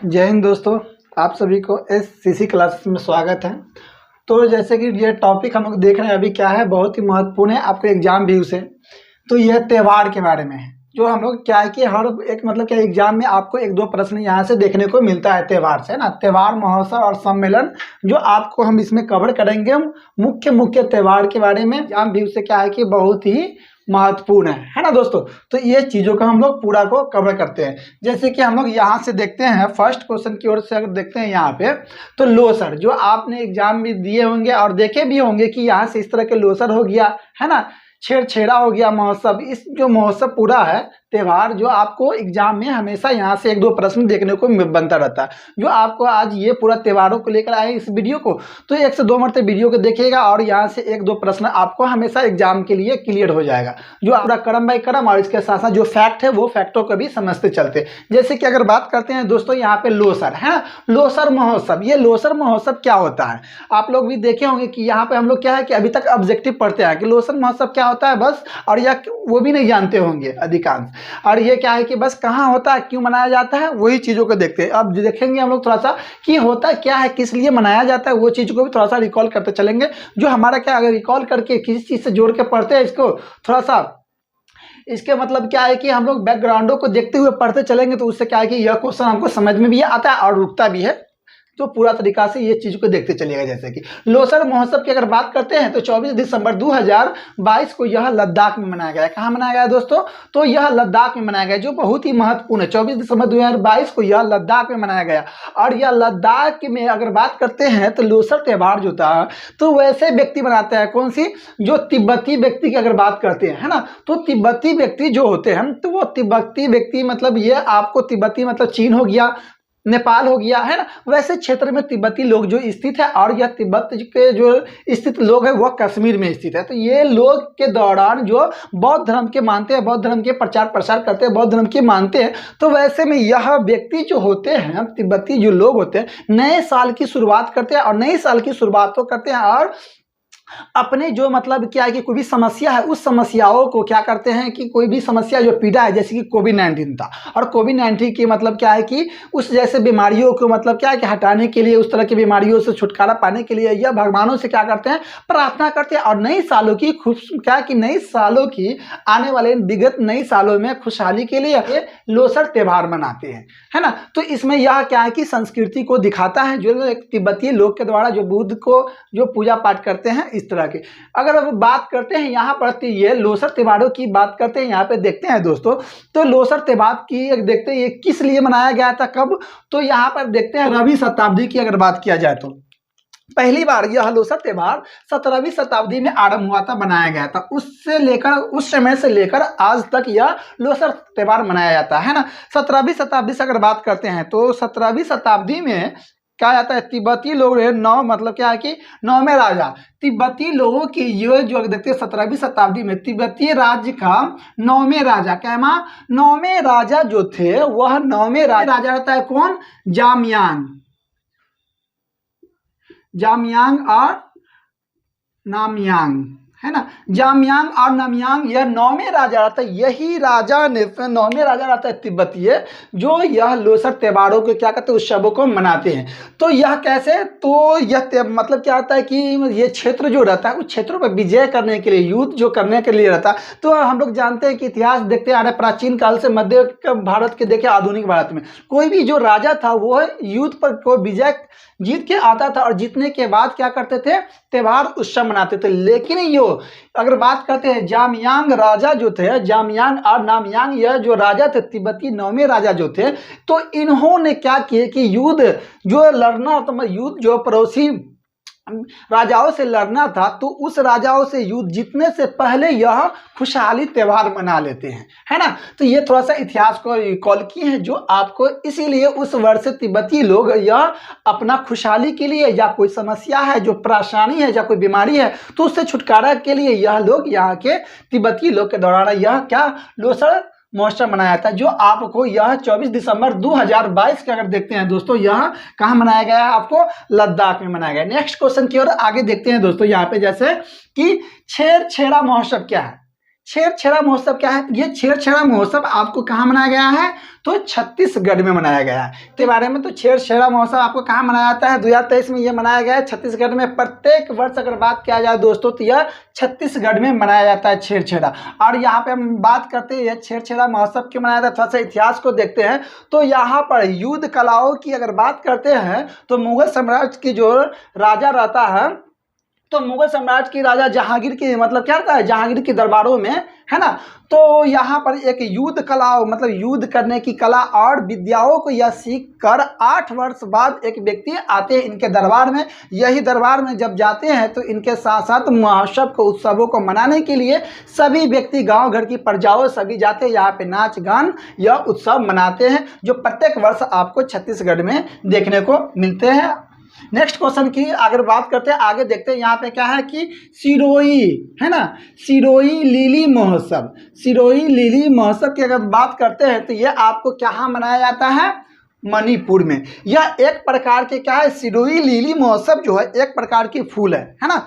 जय हिंद दोस्तों, आप सभी को SCC क्लासेस में स्वागत है। तो जैसे कि ये टॉपिक हम लोग देख रहे हैं अभी क्या है, बहुत ही महत्वपूर्ण है आपके एग्जाम व्यू से। तो यह त्यौहार के बारे में है, जो हम लोग क्या है कि हर एक मतलब क्या एग्जाम में आपको एक दो प्रश्न यहाँ से देखने को मिलता है त्यौहार से, ना। त्यौहार, महोत्सव और सम्मेलन जो आपको हम इसमें कवर करेंगे। हम मुख्य त्यौहार के बारे में एग्जाम व्यू से क्या है कि बहुत ही महत्वपूर्ण है ना दोस्तों। तो ये चीज़ों का हम लोग पूरा को कवर करते हैं। जैसे कि हम लोग यहाँ से देखते हैं, फर्स्ट क्वेश्चन की ओर से अगर देखते हैं यहाँ पे, तो लोसर जो आपने एग्जाम में दिए होंगे और देखे भी होंगे कि यहाँ से इस तरह के लोसर हो गया है ना, छेड़ा हो गया महोत्सव। इस जो महोत्सव पूरा है त्यौहार, जो आपको एग्जाम में हमेशा यहाँ से एक दो प्रश्न देखने को बनता रहता है। जो आपको आज ये पूरा त्योहारों को लेकर आए इस वीडियो को, तो 1 से 2 मरतबा वीडियो को देखिएगा और यहाँ से एक दो प्रश्न आपको हमेशा एग्जाम के लिए क्लियर हो जाएगा। जो पूरा क्रम बाई क्रम और इसके साथ साथ जो फैक्ट है वो फैक्टों को भी समझते चलते। जैसे कि अगर बात करते हैं दोस्तों यहाँ पे लोसर है, लोसर महोत्सव। ये लोसर महोत्सव क्या होता है, आप लोग भी देखे होंगे कि यहाँ पे हम लोग क्या है कि अभी तक ऑब्जेक्टिव पढ़ते हैं कि लोसर महोत्सव क्या होता है बस, और यह वो भी नहीं जानते होंगे अधिकांश। और ये क्या है कि बस कहाँ होता है, क्यों मनाया जाता है, वही चीज़ों को देखते हैं। अब देखेंगे हम लोग थोड़ा सा कि होता क्या है, किस लिए मनाया जाता है, वो चीज़ को भी थोड़ा सा रिकॉल करते चलेंगे। जो हमारा क्या, अगर रिकॉल करके किसी चीज़ से जोड़ के पढ़ते हैं इसको थोड़ा सा, इसके मतलब क्या है कि हम लोग बैकग्राउंडों को देखते हुए पढ़ते चलेंगे, तो उससे क्या है कि यह क्वेश्चन हमको समझ में भी आता है और रुकता भी है। तो पूरा तरीका से ये चीज़ को देखते चलिएगा। जैसे कि लोसर महोत्सव की अगर बात करते हैं तो 24 दिसंबर 2022 को यह लद्दाख में मनाया गया। कहाँ मनाया गया दोस्तों? तो यह लद्दाख में मनाया गया, जो बहुत ही महत्वपूर्ण है। 24 दिसंबर 2022 को यह लद्दाख में मनाया गया। और यह लद्दाख में अगर बात करते हैं तो लोसर त्यौहार जो था, तो वैसे व्यक्ति मनाते हैं। कौन सी? जो तिब्बती व्यक्ति की अगर बात करते हैं, है ना, तो तिब्बती व्यक्ति जो होते हैं, तो वो तिब्बती व्यक्ति मतलब ये आपको तिब्बती मतलब चीन हो गया, नेपाल हो गया, है ना, वैसे क्षेत्र में तिब्बती लोग जो स्थित है। और यह तिब्बत के जो स्थित लोग है वह कश्मीर में स्थित है। तो ये लोग के दौरान जो बौद्ध धर्म के मानते हैं, बौद्ध धर्म के प्रचार प्रसार करते हैं, बौद्ध धर्म के मानते हैं, तो वैसे में यह व्यक्ति जो होते हैं, तिब्बती जो लोग होते हैं, नए साल की शुरुआत करते हैं और नए साल की शुरुआत तो करते हैं और अपने जो मतलब क्या है कि कोई भी समस्या है, उस समस्याओं को क्या करते हैं कि कोई भी समस्या जो पीड़ा है, जैसे कि कोविड-19 था, और कोविड-19 की मतलब क्या है कि उस जैसे बीमारियों को मतलब क्या है कि हटाने के लिए, उस तरह की बीमारियों से छुटकारा पाने के लिए यह भगवानों से क्या करते हैं, प्रार्थना करते हैं। और नए सालों की क्या कि नए सालों की आने वाले विगत नए सालों में खुशहाली के लिए ये लोसर त्यौहार मनाते हैं, है ना। तो इसमें यह क्या है कि संस्कृति को दिखाता है, जो तिब्बती लोग के द्वारा जो बुद्ध को जो पूजा पाठ करते हैं इस तरह के। अगर अब बात करते हैं यहाँ पर, ये लोसर त्योहारों की बात करते हैं, यहाँ पे देखते हैं दोस्तों, तो लोसर त्योहार की देखते हैं ये किस लिए मनाया गया था, कब, तो यहाँ पर देखते हैं 17वीं शताब्दी की अगर बात किया जाए तो पहली बार यह लोसर त्योहार 17वीं शताब्दी में आरंभ हुआ था, बनाया गया था। उससे लेकर उस समय से लेकर आज तक यह लोसर त्योहार मनाया जाता है ना। 17वीं शताब्दी से अगर बात करते हैं तो 17वीं शताब्दी में क्या जाता है, तिब्बती लोग नौ मतलब क्या है कि नौवें राजा, तिब्बती लोगों की ये जो देखते हैं 17वीं शताब्दी में तिब्बती राज्य का नौवें राजा, क्या माँ, नौवें राजा जो थे वह नौवें राजा रहता है कौन, जामयांग, जामयांग और नामयांग, है ना। जामयांग और नामयांग यह नौवें राजा रहता है। यही राजा ने नौवें राजा रहता है तिब्बती, जो यह लोसर त्योहारों को क्या कहते हैं, उत्सवों को मनाते हैं। तो यह कैसे, तो यह मतलब क्या होता है कि ये क्षेत्र जो रहता है उस क्षेत्रों पर विजय करने के लिए, युद्ध जो करने के लिए रहता है। तो हम लोग जानते हैं कि इतिहास देखते आ रहे प्राचीन काल से मध्य भारत के देखे आधुनिक भारत में, कोई भी जो राजा था वह युद्ध पर को विजय जीत के आता था और जीतने के बाद क्या करते थे, त्योहार उत्सव मनाते थे। लेकिन यो अगर बात करते हैं जामयांग राजा जो थे, जामयांग और नामयांग यह जो राजा थे तिब्बती नौवें राजा जो थे, तो इन्होंने क्या किए कि युद्ध जो लड़ना, तो युद्ध जो पड़ोसी राजाओं से लड़ना था, तो उस राजाओं से युद्ध जीतने से पहले यह खुशहाली त्यौहार मना लेते हैं, है ना। तो ये थोड़ा सा इतिहास को रिकॉल किए हैं, जो आपको इसीलिए उस वर्ष से तिब्बती लोग यह अपना खुशहाली के लिए, या कोई समस्या है, जो परेशानी है या कोई बीमारी है, तो उससे छुटकारा के लिए यह लोग यहाँ के तिब्बती लोग के दौरान यह क्या लोसर महोत्सव मनाया था। जो आपको यह 24 दिसंबर 2022 के अगर देखते हैं दोस्तों, यह कहाँ मनाया गया है, आपको लद्दाख में मनाया गया। नेक्स्ट क्वेश्चन की ओर आगे देखते हैं दोस्तों, यहाँ पे जैसे कि छेड़ा महोत्सव क्या है, छेरछेरा महोत्सव क्या है? ये छेरछेरा महोत्सव आपको कहाँ मनाया गया है? तो छत्तीसगढ़ में मनाया गया है। इसके बारे में तो छेरछेरा महोत्सव आपको कहाँ मनाया जाता है? 2023 में ये मनाया गया है छत्तीसगढ़ में। प्रत्येक वर्ष अगर बात किया जाए दोस्तों तो यह छत्तीसगढ़ में मनाया जाता है छेरछेरा। और यहाँ पे हम बात करते हैं छेरछेरा महोत्सव क्यों मनाया जाता है, थोड़ा सा इतिहास को देखते हैं। तो यहाँ पर युद्ध कलाओं की अगर बात करते हैं तो मुगल साम्राज्य की जो राजा रहता है, तो मुगल साम्राज्य की राजा जहांगीर की मतलब क्या रहता है, जहांगीर के दरबारों में, है ना। तो यहाँ पर एक युद्ध कलाओं मतलब युद्ध करने की कला और विद्याओं को यह सीख कर 8 वर्ष बाद एक व्यक्ति आते हैं इनके दरबार में। यही दरबार में जब जाते हैं तो इनके साथ साथ महोत्सव को उत्सवों को मनाने के लिए सभी व्यक्ति गांव घर की प्रजाओं सभी जाते हैं यहाँ पे नाच गान यह उत्सव मनाते हैं, जो प्रत्येक वर्ष आपको छत्तीसगढ़ में देखने को मिलते हैं। नेक्स्ट क्वेश्चन की अगर बात करते हैं, आगे देखते हैं यहाँ पे क्या है कि सिरोही, है ना, सिरोही लिली महोत्सव। सिरोही लिली महोत्सव की अगर बात करते हैं तो ये आपको कहाँ मनाया जाता है? मणिपुर में। यह एक प्रकार के क्या है, सिरोही लिली महोत्सव जो है एक प्रकार की फूल है ना।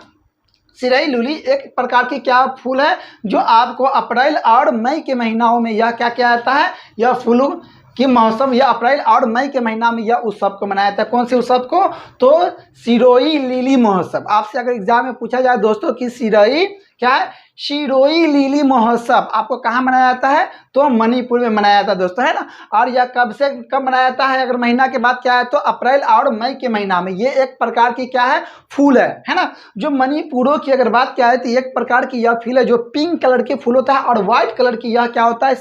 सिरोही लिली एक प्रकार की क्या फूल है जो आपको अप्रैल और मई के महीनाओं में यह क्या किया जाता है, यह फूलों कि मौसम या अप्रैल और मई के महीना में यह उत्सव को मनाया जाता है। कौन से उत्सव को? तो सिरोही लिली महोत्सव। आपसे अगर एग्जाम में पूछा जाए दोस्तों कि सिरोही क्या है, सिरोही लिली महोत्सव आपको कहाँ मनाया जाता है? तो मणिपुर में मनाया जाता है दोस्तों, है ना। और यह कब से कब मनाया जाता है? अगर महीना के बाद क्या है तो अप्रैल और मई के महीना में। ये एक प्रकार की क्या है, फूल है ना। जो मणिपुरों की अगर बात क्या है तो एक प्रकार की यह फूल है जो पिंक कलर के फूल होता है और व्हाइट कलर की यह क्या होता है,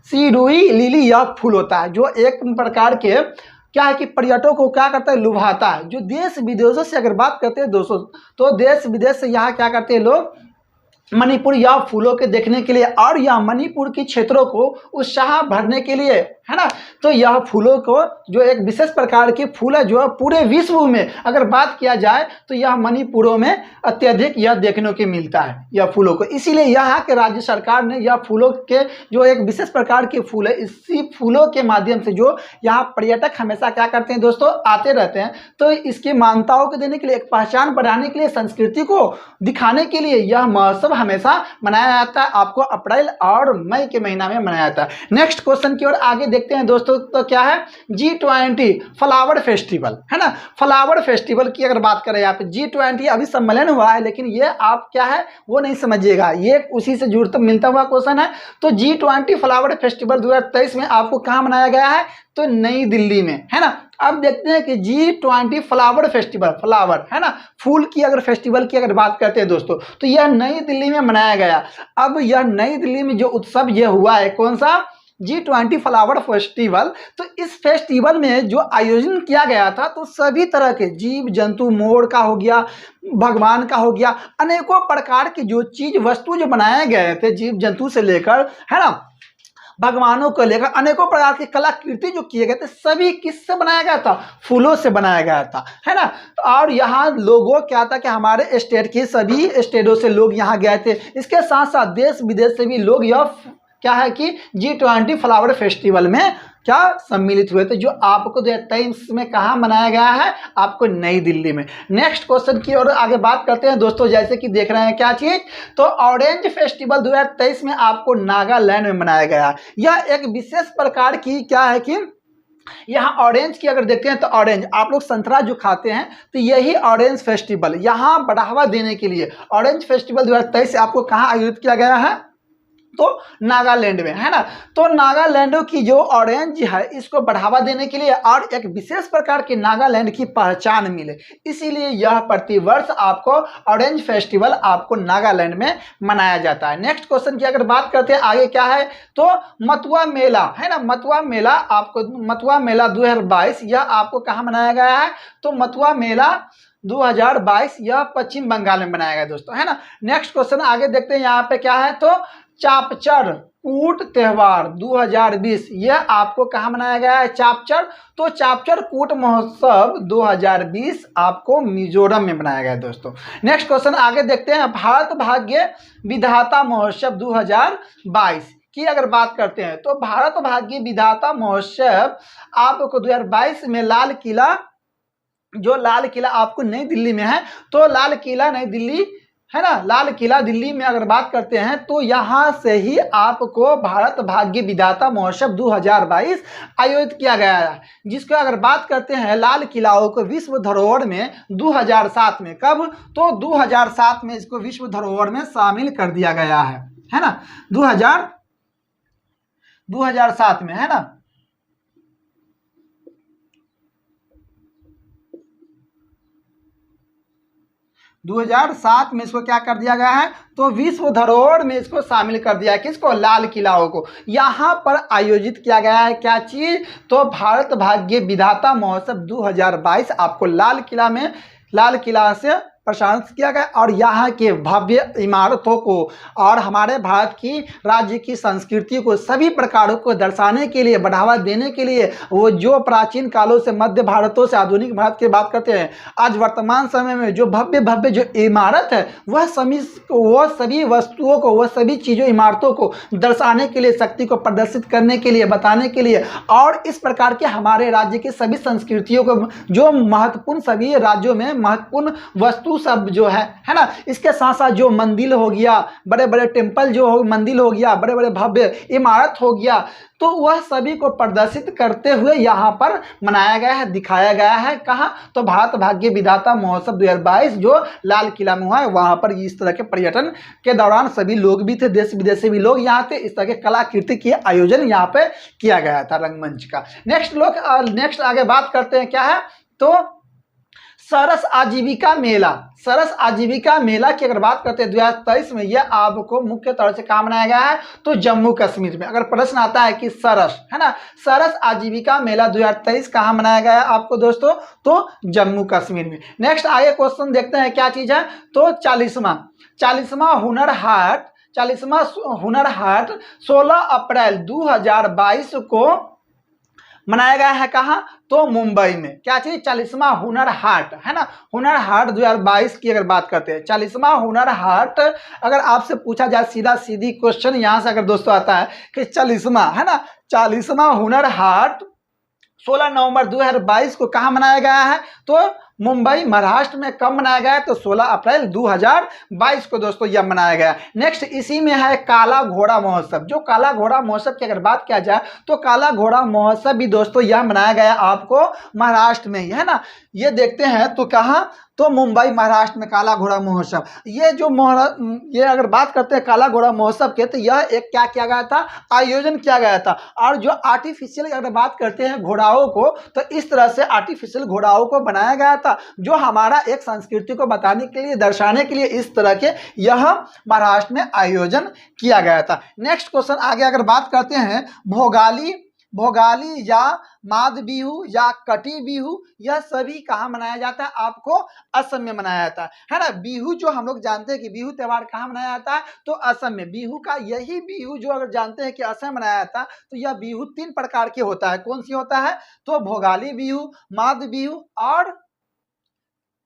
सिरोही लिली यह फूल होता है, जो एक प्रकार के क्या है कि पर्यटकों को क्या करता है, लुभाता है। जो देश विदेशों से अगर बात करते हैं दोस्तों तो देश विदेश से यहाँ क्या करते हैं लोग, मणिपुर या फूलों के देखने के लिए और यह मणिपुर की क्षेत्रों को उत्साह भरने के लिए, है ना। तो यह फूलों को जो एक विशेष प्रकार के फूल है जो पूरे विश्व में अगर बात किया जाए तो यह मणिपुरों में अत्यधिक यह देखने को मिलता है यह फूलों को। इसीलिए यहाँ के राज्य सरकार ने यह फूलों के जो एक विशेष प्रकार के फूल है, इसी फूलों के माध्यम से जो यहाँ पर्यटक हमेशा क्या करते हैं दोस्तों, आते रहते हैं। तो इसकी मान्यताओं को देने के लिए, एक पहचान बढ़ाने के लिए, संस्कृति को दिखाने के लिए यह महोत्सव हमेशा मनाया जाता है। आपको अप्रैल और मई के महीना में मनाया जाता है। नेक्स्ट क्वेश्चन की ओर आगे देखते हैं दोस्तों, तो क्या है G20 फ्लावर फेस्टिवल, है ना। फ्लावर फेस्टिवल की अगर बात करें यहाँ पे, G20 अभी सम्मेलन हुआ है लेकिन ये आप क्या है वो नहीं समझिएगा, ये उसी से जुड़ता मिलता हुआ क्वेश्चन है। तो G20 फ्लावर फेस्टिवल 2023 में आपको कहाँ मनाया गया है? तो नई दिल्ली में, है ना। अब देखते हैं कि G20 फ्लावर फेस्टिवल, फ्लावर है ना, फूल की अगर फेस्टिवल की अगर बात करते हैं दोस्तों तो यह नई दिल्ली में मनाया गया। अब यह नई दिल्ली में जो उत्सव यह हुआ है कौन सा, G20 फ्लावर फेस्टिवल। तो इस फेस्टिवल में जो आयोजन किया गया था तो सभी तरह के जीव जंतु, मोर का हो गया, भगवान का हो गया, अनेकों प्रकार की जो चीज वस्तु जो बनाए गए थे जीव जंतु से लेकर, है ना, भगवानों को लेकर अनेकों प्रकार की कलाकृति जो किए गए थे सभी किससे बनाया गया था? फूलों से बनाया गया था, है ना। और यहाँ लोगों क्या था कि हमारे स्टेट के सभी स्टेटों से लोग यहाँ गए थे। इसके साथ साथ देश विदेश से भी लोग यह क्या है कि G20 फ्लावर फेस्टिवल में क्या सम्मिलित हुए थे, जो आपको 2023 में कहाँ मनाया गया है? आपको नई दिल्ली में। नेक्स्ट क्वेश्चन की ओर आगे बात करते हैं दोस्तों, जैसे कि देख रहे हैं क्या चीज, तो ऑरेंज फेस्टिवल 2023 में आपको नागालैंड में मनाया गया है। यह एक विशेष प्रकार की क्या है कि यहाँ ऑरेंज की अगर देखते हैं तो ऑरेंज आप लोग संतरा जो खाते हैं तो यही ऑरेंज फेस्टिवल यहाँ बढ़ावा देने के लिए ऑरेंज फेस्टिवल 2023 आपको कहाँ आयोजित किया गया है? तो नागालैंड में, है ना। तो नागालैंड की जो ऑरेंज है इसको बढ़ावा देने के लिए और एक विशेष प्रकार की नागालैंड की पहचान मिले, इसीलिए यह प्रतिवर्ष आपको ऑरेंज फेस्टिवल आपको नागालैंड में मनाया जाता है। नेक्स्ट क्वेश्चन की अगर बात करते हैं आगे क्या है, तो मथुआ मेला, है ना। मथुआ मेला आपको, मथुआ मेला 2022 यह आपको कहाँ मनाया गया है? तो मथुआ मेला 2022 यह पश्चिम बंगाल में बनाया गया दोस्तों, है ना। नेक्स्ट क्वेश्चन आगे देखते हैं यहाँ पे क्या है, तो चापचर कूट त्योहार 2020 यह आपको कहाँ मनाया गया है? चापचर। तो चापचर कूट महोत्सव 2020 आपको मिजोरम में मनाया गया है दोस्तों। नेक्स्ट क्वेश्चन आगे देखते हैं, भारत भाग्य विधाता महोत्सव 2022 की अगर बात करते हैं तो भारत भाग्य विधाता महोत्सव आपको 2022 में लाल किला, जो लाल किला आपको नई दिल्ली में है, तो लाल किला नई दिल्ली है ना, लाल किला दिल्ली में अगर बात करते हैं तो यहाँ से ही आपको भारत भाग्य विधाता महोत्सव 2022 आयोजित किया गया है, जिसको अगर बात करते हैं लाल किलाओं को विश्व धरोहर में 2007 में, कब, तो 2007 में इसको विश्व धरोहर में शामिल कर दिया गया है ना, 2007 में, है ना। 2007 में इसको क्या कर दिया गया है, तो विश्व धरोहर में इसको शामिल कर दिया है, किसको, लाल किलाओं को। यहाँ पर आयोजित किया गया है क्या चीज, तो भारत भाग्य विधाता महोत्सव 2022 आपको लाल किला में, लाल किला से प्रसारित किया गया, और यहाँ के भव्य इमारतों को और हमारे भारत की राज्य की संस्कृति को सभी प्रकारों को दर्शाने के लिए, बढ़ावा देने के लिए, वो जो प्राचीन कालों से मध्य भारतों से आधुनिक भारत की बात करते हैं, आज वर्तमान समय में जो भव्य भव्य जो इमारत है वह सभी वस्तुओं को, वह सभी चीज़ों, इमारतों को दर्शाने के लिए, शक्ति को प्रदर्शित करने के लिए, बताने के लिए, और इस प्रकार के हमारे राज्य की सभी संस्कृतियों को, जो महत्वपूर्ण सभी राज्यों में महत्वपूर्ण वस्तु सब जो है ना, इसके साथ साथ जो मंदिर हो गया, बड़े बड़े टेम्पल जो हो, मंदिर हो गया, बड़े बड़े भव्य इमारत हो गया, तो वह सभी को प्रदर्शित करते हुए यहाँ पर मनाया गया है, दिखाया गया है। कहाँ, तो भारत भाग्य विधाता महोत्सव 2022 जो लाल किला में हुआ है, वहाँ पर इस तरह के पर्यटन के दौरान सभी लोग भी थे, देश विदेशी भी लोग यहाँ थे, इस तरह के कलाकृति के आयोजन यहाँ पे किया गया था रंगमंच का। नेक्स्ट आगे बात करते हैं क्या है, तो सरस आजीविका मेला। सरस आजीविका मेला की अगर बात करते हैं 2023 में, यह आपको मुख्य तौर से कहाँ मनाया गया है, तो जम्मू कश्मीर में। अगर प्रश्न आता है कि सरस, है ना, सरस आजीविका मेला 2023 कहाँ मनाया गया है आपको दोस्तों, तो जम्मू कश्मीर में। नेक्स्ट आगे क्वेश्चन देखते हैं क्या चीज है, तो 40वां हुनर हाट, 40वां हुनर हाट 16 अप्रैल 2022 को मनाया गया है। कहाँ, तो मुंबई में। क्या चीज, 40वां हुनर हाट, है ना, हुनर हाट 2022 की अगर बात करते हैं, 40वां हुनर हाट अगर आपसे पूछा जाए, सीधा सीधी क्वेश्चन यहाँ से अगर दोस्तों आता है कि 40वां, है ना, 40वां हुनर हाट 16 नवंबर 2022 को कहाँ मनाया गया है, तो मुंबई महाराष्ट्र में। कब मनाया गया है, तो 16 अप्रैल 2022 को दोस्तों यह मनाया गया। नेक्स्ट इसी में है काला घोड़ा महोत्सव। जो काला घोड़ा महोत्सव की अगर बात किया जाए, तो काला घोड़ा महोत्सव भी दोस्तों यह मनाया गया आपको महाराष्ट्र में ही, है ना। ये देखते हैं तो कहाँ, तो मुंबई महाराष्ट्र में काला घोड़ा महोत्सव। ये अगर बात करते हैं काला घोड़ा महोत्सव के, तो यह एक क्या किया गया था, आयोजन किया गया था। और जो आर्टिफिशियल अगर बात करते हैं घोड़ाओं को, तो इस तरह से आर्टिफिशियल घोड़ाओं को बनाया गया था, जो हमारा एक संस्कृति को बताने के लिए, दर्शाने के लिए इस तरह के यह महाराष्ट्र में आयोजन किया गया था। नेक्स्ट क्वेश्चन आगे अगर बात करते हैं, भोगाली या माद बिहू या कटी बिहू, यह सभी कहाँ मनाया जाता है, आपको असम में मनाया जाता है ना। बिहू जो हम लोग जानते हैं कि बिहू त्यौहार कहाँ मनाया जाता है, तो असम में। बिहू का यही बिहू जो अगर जानते हैं कि असम मनाया जाता है, तो यह बिहू 3 प्रकार के होता है। कौन सी होता है, तो भोगाली बिहू, माद बिहू और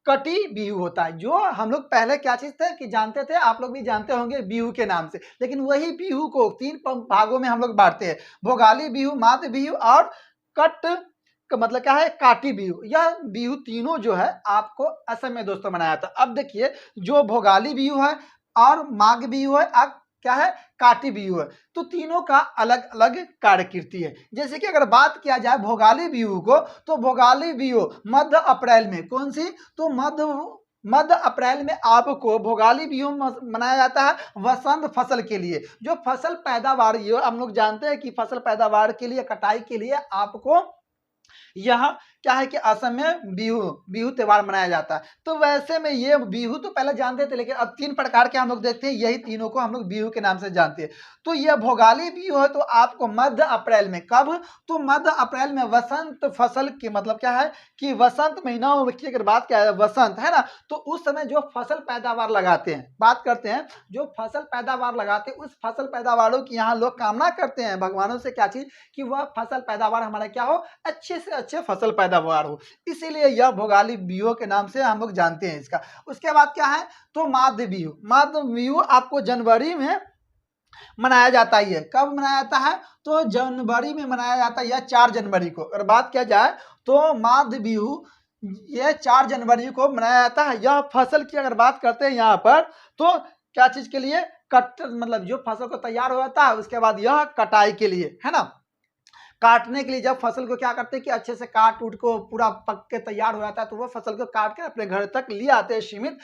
कटी बिहू होता है। जो हम लोग पहले क्या चीज थे कि जानते थे, आप लोग भी जानते होंगे बिहू के नाम से, लेकिन वही बिहू को 3 भागों में हम लोग बांटते हैं, भोगाली बिहू, माद बिहू और कट का मतलब क्या है, काटी बिहू। यह बिहू तीनों जो है आपको असम में दोस्तों मनाया था। अब देखिए, जो भोगाली बिहू है और माघ बिहू है, अब क्या है, काटी बिहू है, तो तीनों का अलग अलग कार्यकृति है। जैसे कि अगर बात किया जाए भोगाली बिहू को, तो भोगाली बिहू मध्य अप्रैल में, कौन सी, तो मध्य अप्रैल में आपको भोगाली बिहू मनाया जाता है वसंत फसल के लिए। जो फसल पैदावार, ये हम लोग जानते हैं कि फसल पैदावार के लिए, कटाई के लिए आपको यह क्या है कि असम में बिहू त्योहार मनाया जाता है। तो वैसे में ये बिहू तो पहले जानते थे, लेकिन अब 3 प्रकार के हम लोग देखते हैं, यही तीनों को हम लोग बिहू के नाम से जानते हैं। तो यह भोगाली बिहू है, तो आपको मध्य अप्रैल में, कब, तो मध्य अप्रैल में वसंत फसल की मतलब क्या है कि वसंत महीना की अगर बात क्या है, वसंत, है ना, तो उस समय जो फसल पैदावार लगाते हैं, बात करते हैं जो फसल पैदावार लगाते हैं, उस फसल पैदावारों की यहाँ लोग कामना करते हैं भगवानों से, क्या चीज, कि वह फसल पैदावार हमारा क्या हो, अच्छे से अच्छे फसल पैदावार हो, इसीलिए यह भोगाली बिहू के नाम से हम लोग जानते हैं इसका। उसके बाद क्या है, तो माद बिहू आपको जनवरी में मनाया जाता है। कब मनाया जाता है, तो जनवरी में मनाया जाता है, यह 4 जनवरी को। अगर बात किया जाए तो माद बिहू ये 4 जनवरी को मनाया जाता है। यह फसल की अगर बात करते हैं यहाँ पर, तो क्या चीज के लिए, कट मतलब जो फसल को तैयार हो जाता है उसके बाद यह कटाई के लिए, है ना, काटने के लिए जब फसल को क्या करते हैं कि अच्छे से काट उट को पूरा पक के तैयार हो जाता है, तो वो फसल को काट के अपने घर तक ले आते हैं सीमित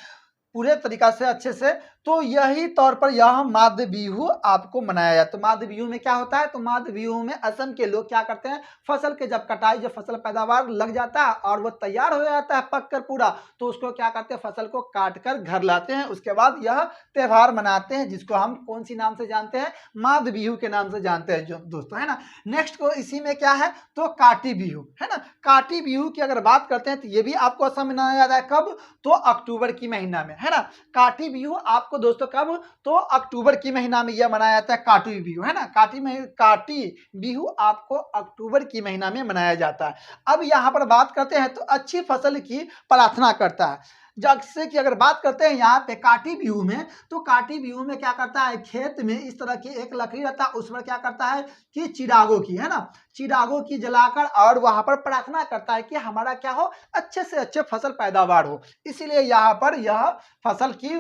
पूरे तरीका से अच्छे से। तो यही तौर पर यह माध्य बिहू आपको मनाया जाता है। तो माध्य बिहू में क्या होता है, तो माध्य बिहू में असम के लोग क्या करते हैं, फसल के जब कटाई, जब फसल पैदावार लग जाता है और वो तैयार हो जाता है पक कर पूरा, तो उसको क्या करते हैं, फसल को काट कर घर लाते हैं। उसके बाद यह त्योहार मनाते हैं जिसको हम कौन सी नाम से जानते हैं, माध्य बिहू के नाम से जानते हैं जो दोस्तों, है ना। नेक्स्ट को इसी में क्या है, तो काटी बिहू, है ना। काटी बिहू की अगर बात करते हैं तो ये भी आपको असम में मनाया जाता है। कब, तो अक्टूबर की महीना में, है ना। काटी बिहू आपको दोस्तों कब, तो अक्टूबर की महीना में यह मनाया जाता है काटी बिहू, है ना। काटी बिहू आपको अक्टूबर की महीना में मनाया जाता है। अब यहाँ पर बात करते हैं तो अच्छी फसल की प्रार्थना करता है। जैसे कि अगर बात करते हैं यहाँ पे काटी बिहू में, तो काटी बिहू में क्या करता है, खेत में इस तरह की एक लकड़ी रहता है, उस पर क्या करता है कि चिरागो की, है ना, चिरागो की जलाकर और वहां पर प्रार्थना करता है कि हमारा क्या हो, अच्छे से अच्छे फसल पैदावार हो। इसीलिए यहाँ पर यह फसल की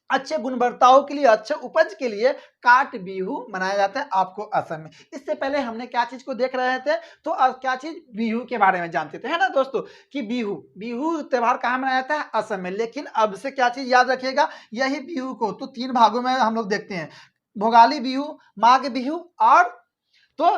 अच्छे गुणवत्ताओं के लिए, अच्छे उपज के लिए काट बिहू मनाया जाता है आपको असम में। इससे पहले हमने क्या चीज को देख रहे थे, तो अब क्या चीज, बिहू के बारे में जानते थे, है ना दोस्तों, कि बिहू त्योहार कहाँ मनाया जाता है, असम में। लेकिन अब से क्या चीज याद रखिएगा, यही बिहू को तो 3 भागों में हम लोग देखते हैं, भोगाली बिहू, माघ बिहू और तो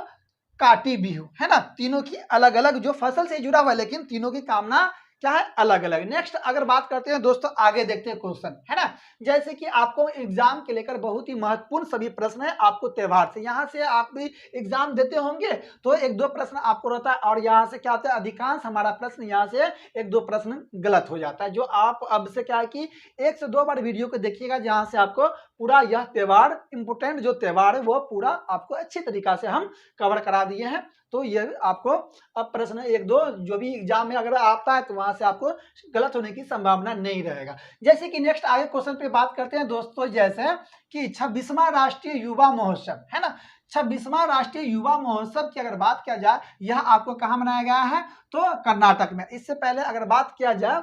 काटी बिहू, है ना। तीनों की अलग अलग जो फसल से जुड़ा हुआ है, लेकिन तीनों की कामना क्या है, अलग अलग। नेक्स्ट अगर बात करते हैं दोस्तों, आगे देखते हैं क्वेश्चन, है ना। जैसे कि आपको एग्जाम के लेकर बहुत ही महत्वपूर्ण सभी प्रश्न है आपको त्योहार से, यहाँ से आप भी एग्जाम देते होंगे तो 1-2 प्रश्न आपको रहता है, और यहाँ से क्या होता है, अधिकांश हमारा प्रश्न यहाँ से 1-2 प्रश्न गलत हो जाता है। जो आप अब से क्या है कि 1 से 2 बार वीडियो को देखिएगा, जहाँ से आपको पूरा यह त्योहार, इंपोर्टेंट जो त्योहार है वो पूरा आपको अच्छी तरीका से हम कवर करा दिए हैं। तो ये आपको अब प्रश्न 1-2 जो भी एग्जाम में अगर आता है तो वहां से आपको गलत होने की संभावना नहीं रहेगा। जैसे कि नेक्स्ट आगे क्वेश्चन पे बात करते हैं दोस्तों, जैसे कि 26वां राष्ट्रीय युवा महोत्सव, है ना, 26वां राष्ट्रीय युवा महोत्सव की अगर बात किया जाए, यह आपको कहाँ मनाया गया है, तो कर्नाटक में। इससे पहले अगर बात किया जाए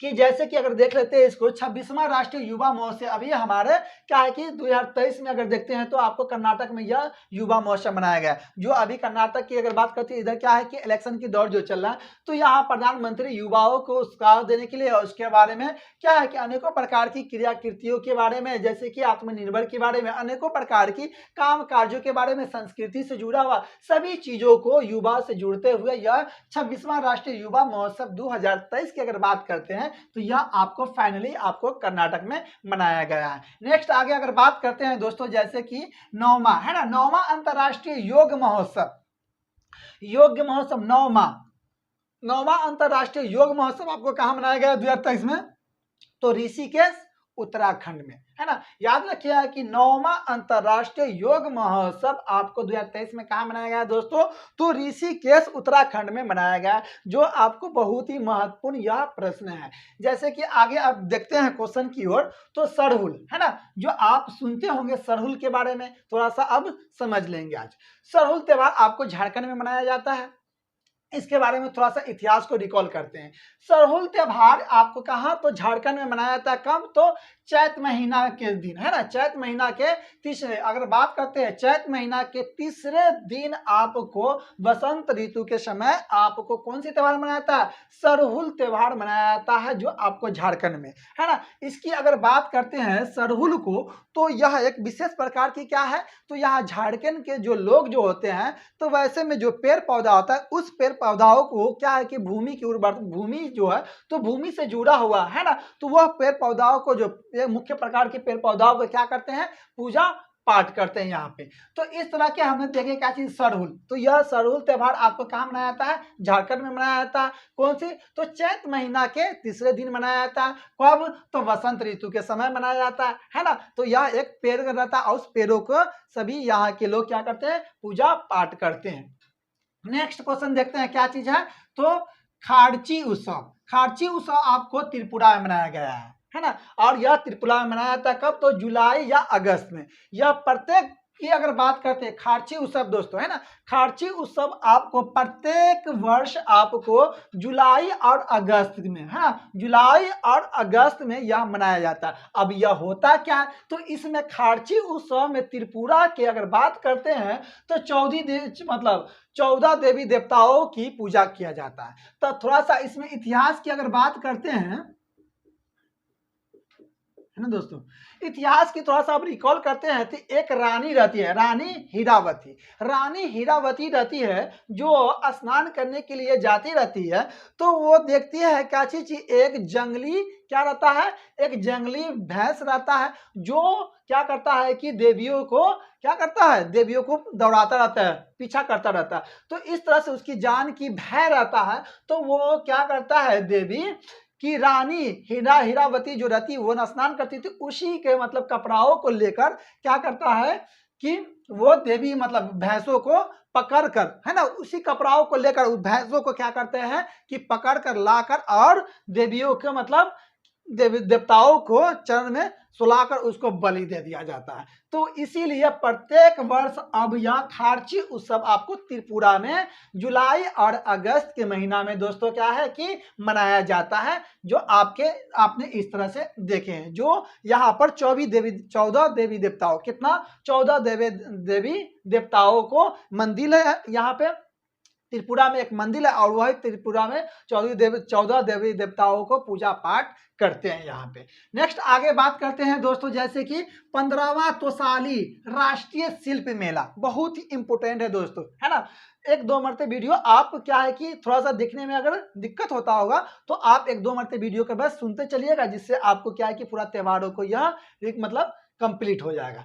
कि जैसे कि अगर देख लेते हैं इसको, 26वां राष्ट्रीय युवा महोत्सव अभी हमारे क्या है कि 2023 में अगर देखते हैं तो आपको कर्नाटक में यह युवा महोत्सव मनाया गया। जो अभी कर्नाटक की अगर बात करते हैं, इधर क्या है कि इलेक्शन की दौर जो चल रहा है, तो यहाँ प्रधानमंत्री युवाओं को उत्साह देने के लिए और उसके बारे में क्या है कि अनेकों प्रकार की क्रिया कृतियों के बारे में, जैसे कि आत्मनिर्भर के बारे में, अनेकों प्रकार की काम कार्यों के बारे में, संस्कृति से जुड़ा हुआ सभी चीजों को युवा से जुड़ते हुए यह 26वां राष्ट्रीय युवा महोत्सव 2023 की अगर बात करते हैं तो यह आपको फाइनली आपको कर्नाटक में मनाया गया है। नेक्स्ट आगे अगर बात करते हैं दोस्तों, जैसे कि 9वां, है ना, 9वां अंतरराष्ट्रीय योग महोत्सव, योग महोत्सव 9वां अंतरराष्ट्रीय योग महोत्सव आपको कहां मनाया गया 2023 में, तो ऋषिकेश उत्तराखंड में, है ना। याद रखिए कि 9वां अंतरराष्ट्रीय योग महोत्सव आपको 2023 में कहां मनाया गया दोस्तों, तो ऋषिकेश उत्तराखंड में मनाया गया। जो आपको बहुत ही महत्वपूर्ण यह प्रश्न है। जैसे कि आगे आप देखते हैं क्वेश्चन की ओर, तो सरहुल, है ना, जो आप सुनते होंगे सरहुल के बारे में थोड़ा सा अब समझ लेंगे। आज सरहुल त्योहार आपको झारखंड में मनाया जाता है। इसके बारे में थोड़ा सा इतिहास को रिकॉल करते हैं। सरहुल त्योहार आपको कहा, तो झारखंड में मनाया जाता है। कब, तो चैत महीना के दिन, है ना, चैत महीना के तीसरे, अगर बात करते हैं चैत महीना के तीसरे दिन आपको वसंत ऋतु के समय आपको कौन सी त्योहार मनाया जाता है, सरहुल त्योहार मनाया जाता है, जो आपको झारखंड में, है ना। इसकी अगर बात करते हैं सरहुल को, तो यह एक विशेष प्रकार की क्या है, तो यहाँ झारखंड के जो लोग जो होते हैं, तो वैसे में जो पेड़ पौधा होता है, उस पेड़ पौधाओं को क्या है कि भूमि की उर्वरता, भूमि जो है तो भूमि से जुड़ा हुआ है ना, तो वह पेड़ पौधाओं को, जो मुख्य प्रकार के पेड़ पौधाओं को क्या करते हैं, पूजा पाठ करते हैं यहाँ पे। तो इस तरह के हमने देखे क्या चीज, सरहुल। तो यह सरहुल त्योहार आपको कहाँ मनाया जाता है, झारखंड में मनाया जाता है। कौन सी, तो चैत महीना के तीसरे दिन मनाया जाता है। कब, तो वसंत ऋतु के समय मनाया जाता है ना। तो यह एक पेड़ रहता है और उस पेड़ों को सभी यहाँ के लोग क्या करते हैं, पूजा पाठ करते हैं। नेक्स्ट क्वेश्चन देखते हैं क्या चीज है, तो खार्ची उत्सव। खार्ची उत्सव आपको त्रिपुरा में मनाया गया है ना, और यह त्रिपुरा में मनाया जाता है। कब, तो जुलाई या अगस्त में। यह प्रत्येक की अगर बात करते हैं खारची उत्सव दोस्तों, है ना, खारची उत्सव आपको प्रत्येक वर्ष आपको जुलाई और अगस्त में, है ना, जुलाई और अगस्त में यह मनाया जाता है। अब यह होता क्या है, तो इसमें खारची उत्सव में त्रिपुरा की अगर बात करते हैं तो 14 देवी देवताओं की पूजा किया जाता है। तो थोड़ा सा इसमें इतिहास की अगर बात करते हैं, है ना दोस्तों, इतिहास की थोड़ा सा आप रिकॉल करते हैं तो एक रानी रहती है, रानी हीरावती। रानी हीरावती रहती है जो स्नान करने के लिए जाती रहती है, तो वो देखती है क्या चीज, एक जंगली क्या रहता है, एक जंगली भैंस रहता है जो क्या करता है कि देवियों को क्या करता है, देवियों को दौड़ाता रहता है, पीछा करता रहता है। तो इस तरह से उसकी जान की भय रहता है, तो वो क्या करता है, देवी कि रानी हीरावती जो रहती वो स्नान करती थी, उसी के मतलब कपड़ाओं को लेकर क्या करता है कि वो देवी मतलब भैंसों को पकड़ कर, है ना, उसी कपड़ाओं को लेकर उस भैंसों को क्या करते हैं कि पकड़ कर लाकर और देवियों के मतलब देवी देवताओं को चरण में सुलाकर उसको बलि दे दिया जाता है। तो इसीलिए प्रत्येक वर्ष अब यह खारची उत्सव आपको त्रिपुरा में जुलाई और अगस्त के महीना में दोस्तों क्या है कि मनाया जाता है, जो आपने इस तरह से देखे हैं। जो यहाँ पर 14 देवी देवताओं, कितना 14 देवी देवताओं को मंदिर है यहाँ पे त्रिपुरा में, एक मंदिर है, और वही त्रिपुरा में 14 देवी देवताओं को पूजा पाठ करते हैं यहाँ पे। नेक्स्ट आगे बात करते हैं दोस्तों, जैसे कि 15वां तोसाली राष्ट्रीय शिल्प मेला, बहुत ही इंपोर्टेंट है दोस्तों, है ना। एक दो मरते वीडियो आप क्या है कि थोड़ा सा देखने में अगर दिक्कत होता होगा तो आप एक दो मरते वीडियो के बस सुनते चलिएगा, जिससे आपको क्या है कि पूरा त्योहारों को यह मतलब कंप्लीट हो जाएगा।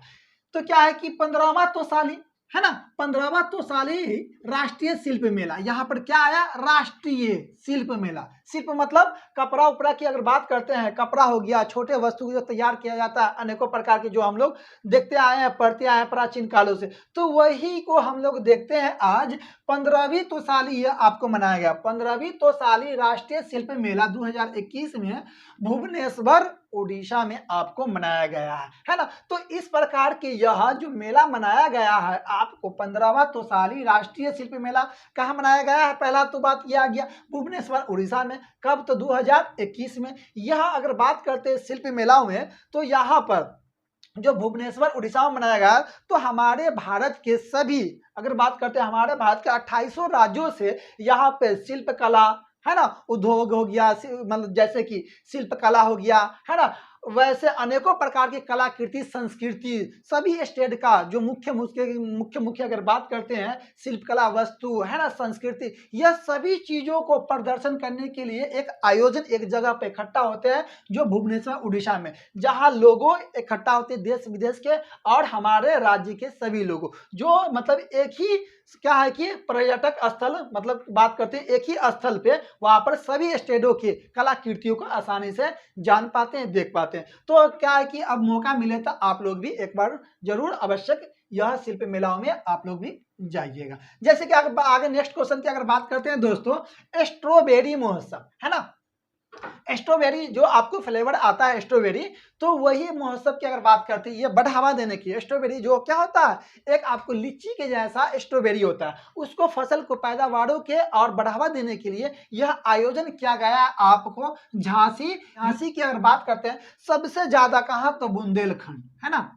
तो क्या है कि 15वां तोसाली, है ना, 15वां तोसाली राष्ट्रीय शिल्प मेला, यहाँ पर क्या आया, राष्ट्रीय शिल्प मेला। शिल्प मतलब कपड़ा उपड़ा की अगर बात करते हैं, कपड़ा हो गया, छोटे वस्तु जो तैयार किया जाता है अनेकों प्रकार के, जो हम लोग देखते आए हैं, पढ़ते आए हैं प्राचीन कालों से, तो वही को हम लोग देखते हैं आज 15वीं तोसाली आपको मनाया गया। 15वीं तोसाली राष्ट्रीय शिल्प मेला 2021 में भुवनेश्वर उड़ीसा में आपको मनाया गया है ना। तो इस प्रकार के यह जो मेला मनाया गया है आपको 15वां तोसाली राष्ट्रीय शिल्प मेला कहाँ मनाया गया है, पहला तो बात यह आ गया भुवनेश्वर उड़ीसा में। कब, तो 2021 में। यह अगर बात करते हैं शिल्प मेलाओं में, तो यहाँ पर जो भुवनेश्वर उड़ीसा में मनाया गया, तो हमारे भारत के सभी अगर बात करते हैं, हमारे भारत के 2800 राज्यों से यहाँ पे शिल्प कला, है ना, उद्योग हो गया, मतलब जैसे कि शिल्प कला हो गया, है ना, वैसे अनेकों प्रकार की कलाकृति संस्कृति सभी स्टेट का जो मुख्य अगर बात करते हैं शिल्प कला वस्तु, है ना, संस्कृति, यह सभी चीजों को प्रदर्शन करने के लिए एक आयोजन एक जगह पे इकट्ठा होते हैं, जो भुवनेश्वर उड़ीसा में, जहां लोगों इकट्ठा होते हैं देश विदेश के और हमारे राज्य के सभी लोगों, जो मतलब एक ही क्या है कि पर्यटक स्थल मतलब बात करते हैं, एक ही स्थल पे वहां पर सभी स्टेटों की कलाकृतियों को आसानी से जान पाते हैं, देख पाते हैं। तो क्या है कि अब मौका मिले तो आप लोग भी एक बार जरूर आवश्यक यह शिल्प मेलाओं में आप लोग भी जाइएगा। जैसे कि आगे नेक्स्ट क्वेश्चन की अगर बात करते हैं दोस्तों, स्ट्रॉबेरी महोत्सव, है ना, स्ट्रॉबेरी जो आपको फ्लेवर आता है स्ट्रॉबेरी, तो वही महोत्सव की अगर बात करते हैं, ये बढ़ावा देने की, स्ट्रॉबेरी जो क्या होता है, एक आपको लीची के जैसा स्ट्रॉबेरी होता है, उसको फसल को पैदावारों के और बढ़ावा देने के लिए यह आयोजन किया गया है आपको झांसी की अगर बात करते हैं, सबसे ज्यादा कहाँ, तो बुंदेलखंड, है ना,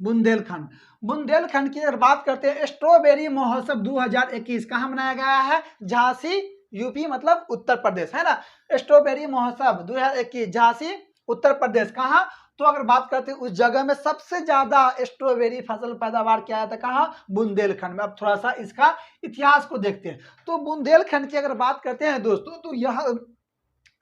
बुंदेलखंड की अगर बात करते हैं, स्ट्रॉबेरी महोत्सव 2021 कहाँ मनाया गया है, झांसी यूपी मतलब उत्तर प्रदेश, है ना। स्ट्रॉबेरी महोत्सव 2021 झांसी उत्तर प्रदेश, कहाँ, तो अगर बात करते हैं उस जगह में सबसे ज्यादा स्ट्रॉबेरी फसल पैदावार किया जाता है, कहाँ, बुंदेलखंड में। अब थोड़ा सा इसका इतिहास को देखते हैं, तो बुंदेलखंड की अगर बात करते हैं दोस्तों, तो यह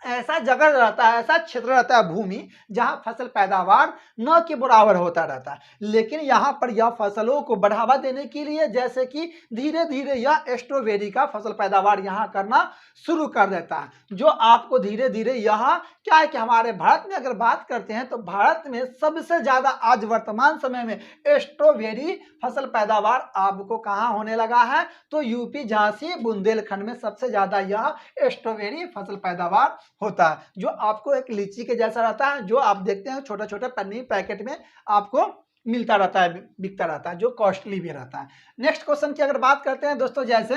ऐसा जगह रहता है, ऐसा क्षेत्र रहता है भूमि जहां फसल पैदावार न के बराबर होता रहता है, लेकिन यहाँ पर यह फसलों को बढ़ावा देने के लिए जैसे कि धीरे धीरे यह स्ट्रॉबेरी का फसल पैदावार यहाँ करना शुरू कर देता है, जो आपको धीरे धीरे यहाँ क्या है कि हमारे भारत में अगर बात करते हैं तो भारत में सबसे ज्यादा आज वर्तमान समय में स्ट्रॉबेरी फसल पैदावार आपको कहाँ होने लगा है, तो यूपी झांसी बुंदेलखंड में सबसे ज्यादा यह स्ट्रॉबेरी फसल पैदावार होता है, जो आपको एक लीची के जैसा रहता है, जो आप देखते हैं छोटा छोटा पन्नी पैकेट में आपको मिलता रहता है, बिकता रहता है, जो कॉस्टली भी रहता है। नेक्स्ट क्वेश्चन की अगर बात करते हैं दोस्तों, जैसे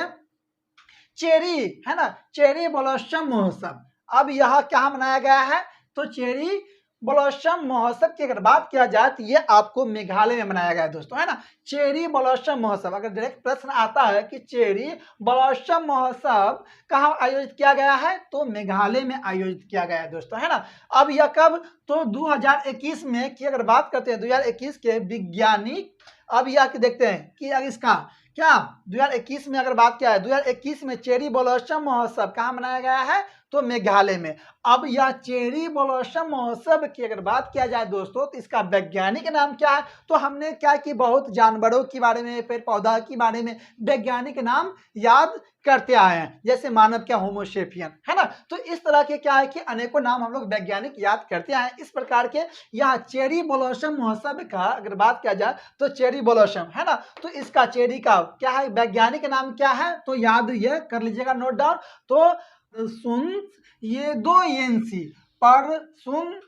चेरी है ना, चेरी ब्लॉसम महोत्सव, अब यह क्या मनाया गया है, तो चेरी ब्लॉसम महोत्सव की अगर बात किया जाए तो ये आपको मेघालय में मनाया गया है दोस्तों, है ना। चेरी ब्लॉसम महोत्सव, अगर डायरेक्ट प्रश्न आता है कि चेरी ब्लॉसम महोत्सव कहाँ आयोजित किया गया है, तो मेघालय में आयोजित किया गया है दोस्तों, है ना। अब यह कब, तो 2021 में की अगर बात करते हैं, 2021 के वैज्ञानिक, अब यह देखते हैं कि इसका क्या 2021 में अगर बात किया है, 2021 में चेरी ब्लॉसम महोत्सव कहाँ मनाया गया है, तो मेघालय में। अब यह चेरी ब्लॉसम महोत्सव की अगर बात किया जाए दोस्तों, तो इसका वैज्ञानिक नाम क्या है, तो हमने क्या कि बहुत जानवरों के बारे में, पेड़ पौधा के बारे में वैज्ञानिक नाम याद करते आए हैं, जैसे मानव क्या होमोसेपियन, है ना। तो इस तरह के क्या है कि अनेकों नाम हम लोग वैज्ञानिक याद करते आए हैं। इस प्रकार के यह चेरी ब्लॉसम महोत्सव का अगर बात किया जाए तो चेरी ब्लॉसम, है ना, तो इसका चेरी का क्या है वैज्ञानिक नाम क्या है, तो याद ये कर लीजिएगा, नोट डाउन। तो सुन्स ये दो एनसी पर सुन्स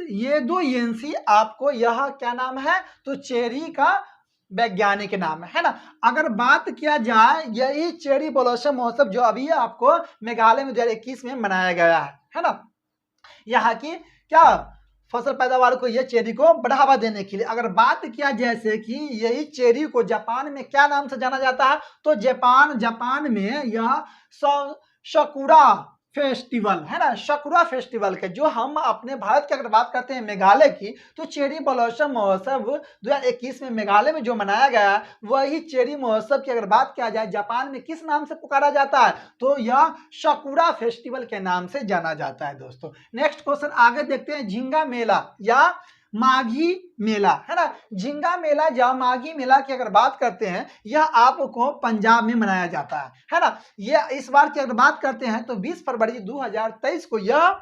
ये दो एनसी, आपको यह क्या नाम है, तो चेरी का वैज्ञानिक नाम है ना। अगर बात किया जाए यही चेरी ब्लॉसम महोत्सव जो अभी आपको मेघालय में 2021 में मनाया गया है ना, यहाँ की क्या फसल पैदावार को, यह चेरी को बढ़ावा देने के लिए। अगर बात किया जैसे कि यही चेरी को जापान में क्या नाम से जाना जाता है, तो जापान में यह सकुरा फेस्टिवल, है ना, सकुरा फेस्टिवल के, जो हम अपने भारत की अगर बात करते हैं मेघालय की, तो चेरी ब्लॉसम महोत्सव 2021 में मेघालय में जो मनाया गया है, वही चेरी महोत्सव की अगर बात किया जाए जापान में किस नाम से पुकारा जाता है, तो यह सकुरा फेस्टिवल के नाम से जाना जाता है दोस्तों। नेक्स्ट क्वेश्चन आगे देखते हैं, झिंगा मेला या माघी मेला, है ना। झिंगा मेला या माघी मेला की अगर बात करते हैं, यह आपको पंजाब में मनाया जाता है ना। यह इस बार की अगर बात करते हैं तो 20 फरवरी 2023 को यह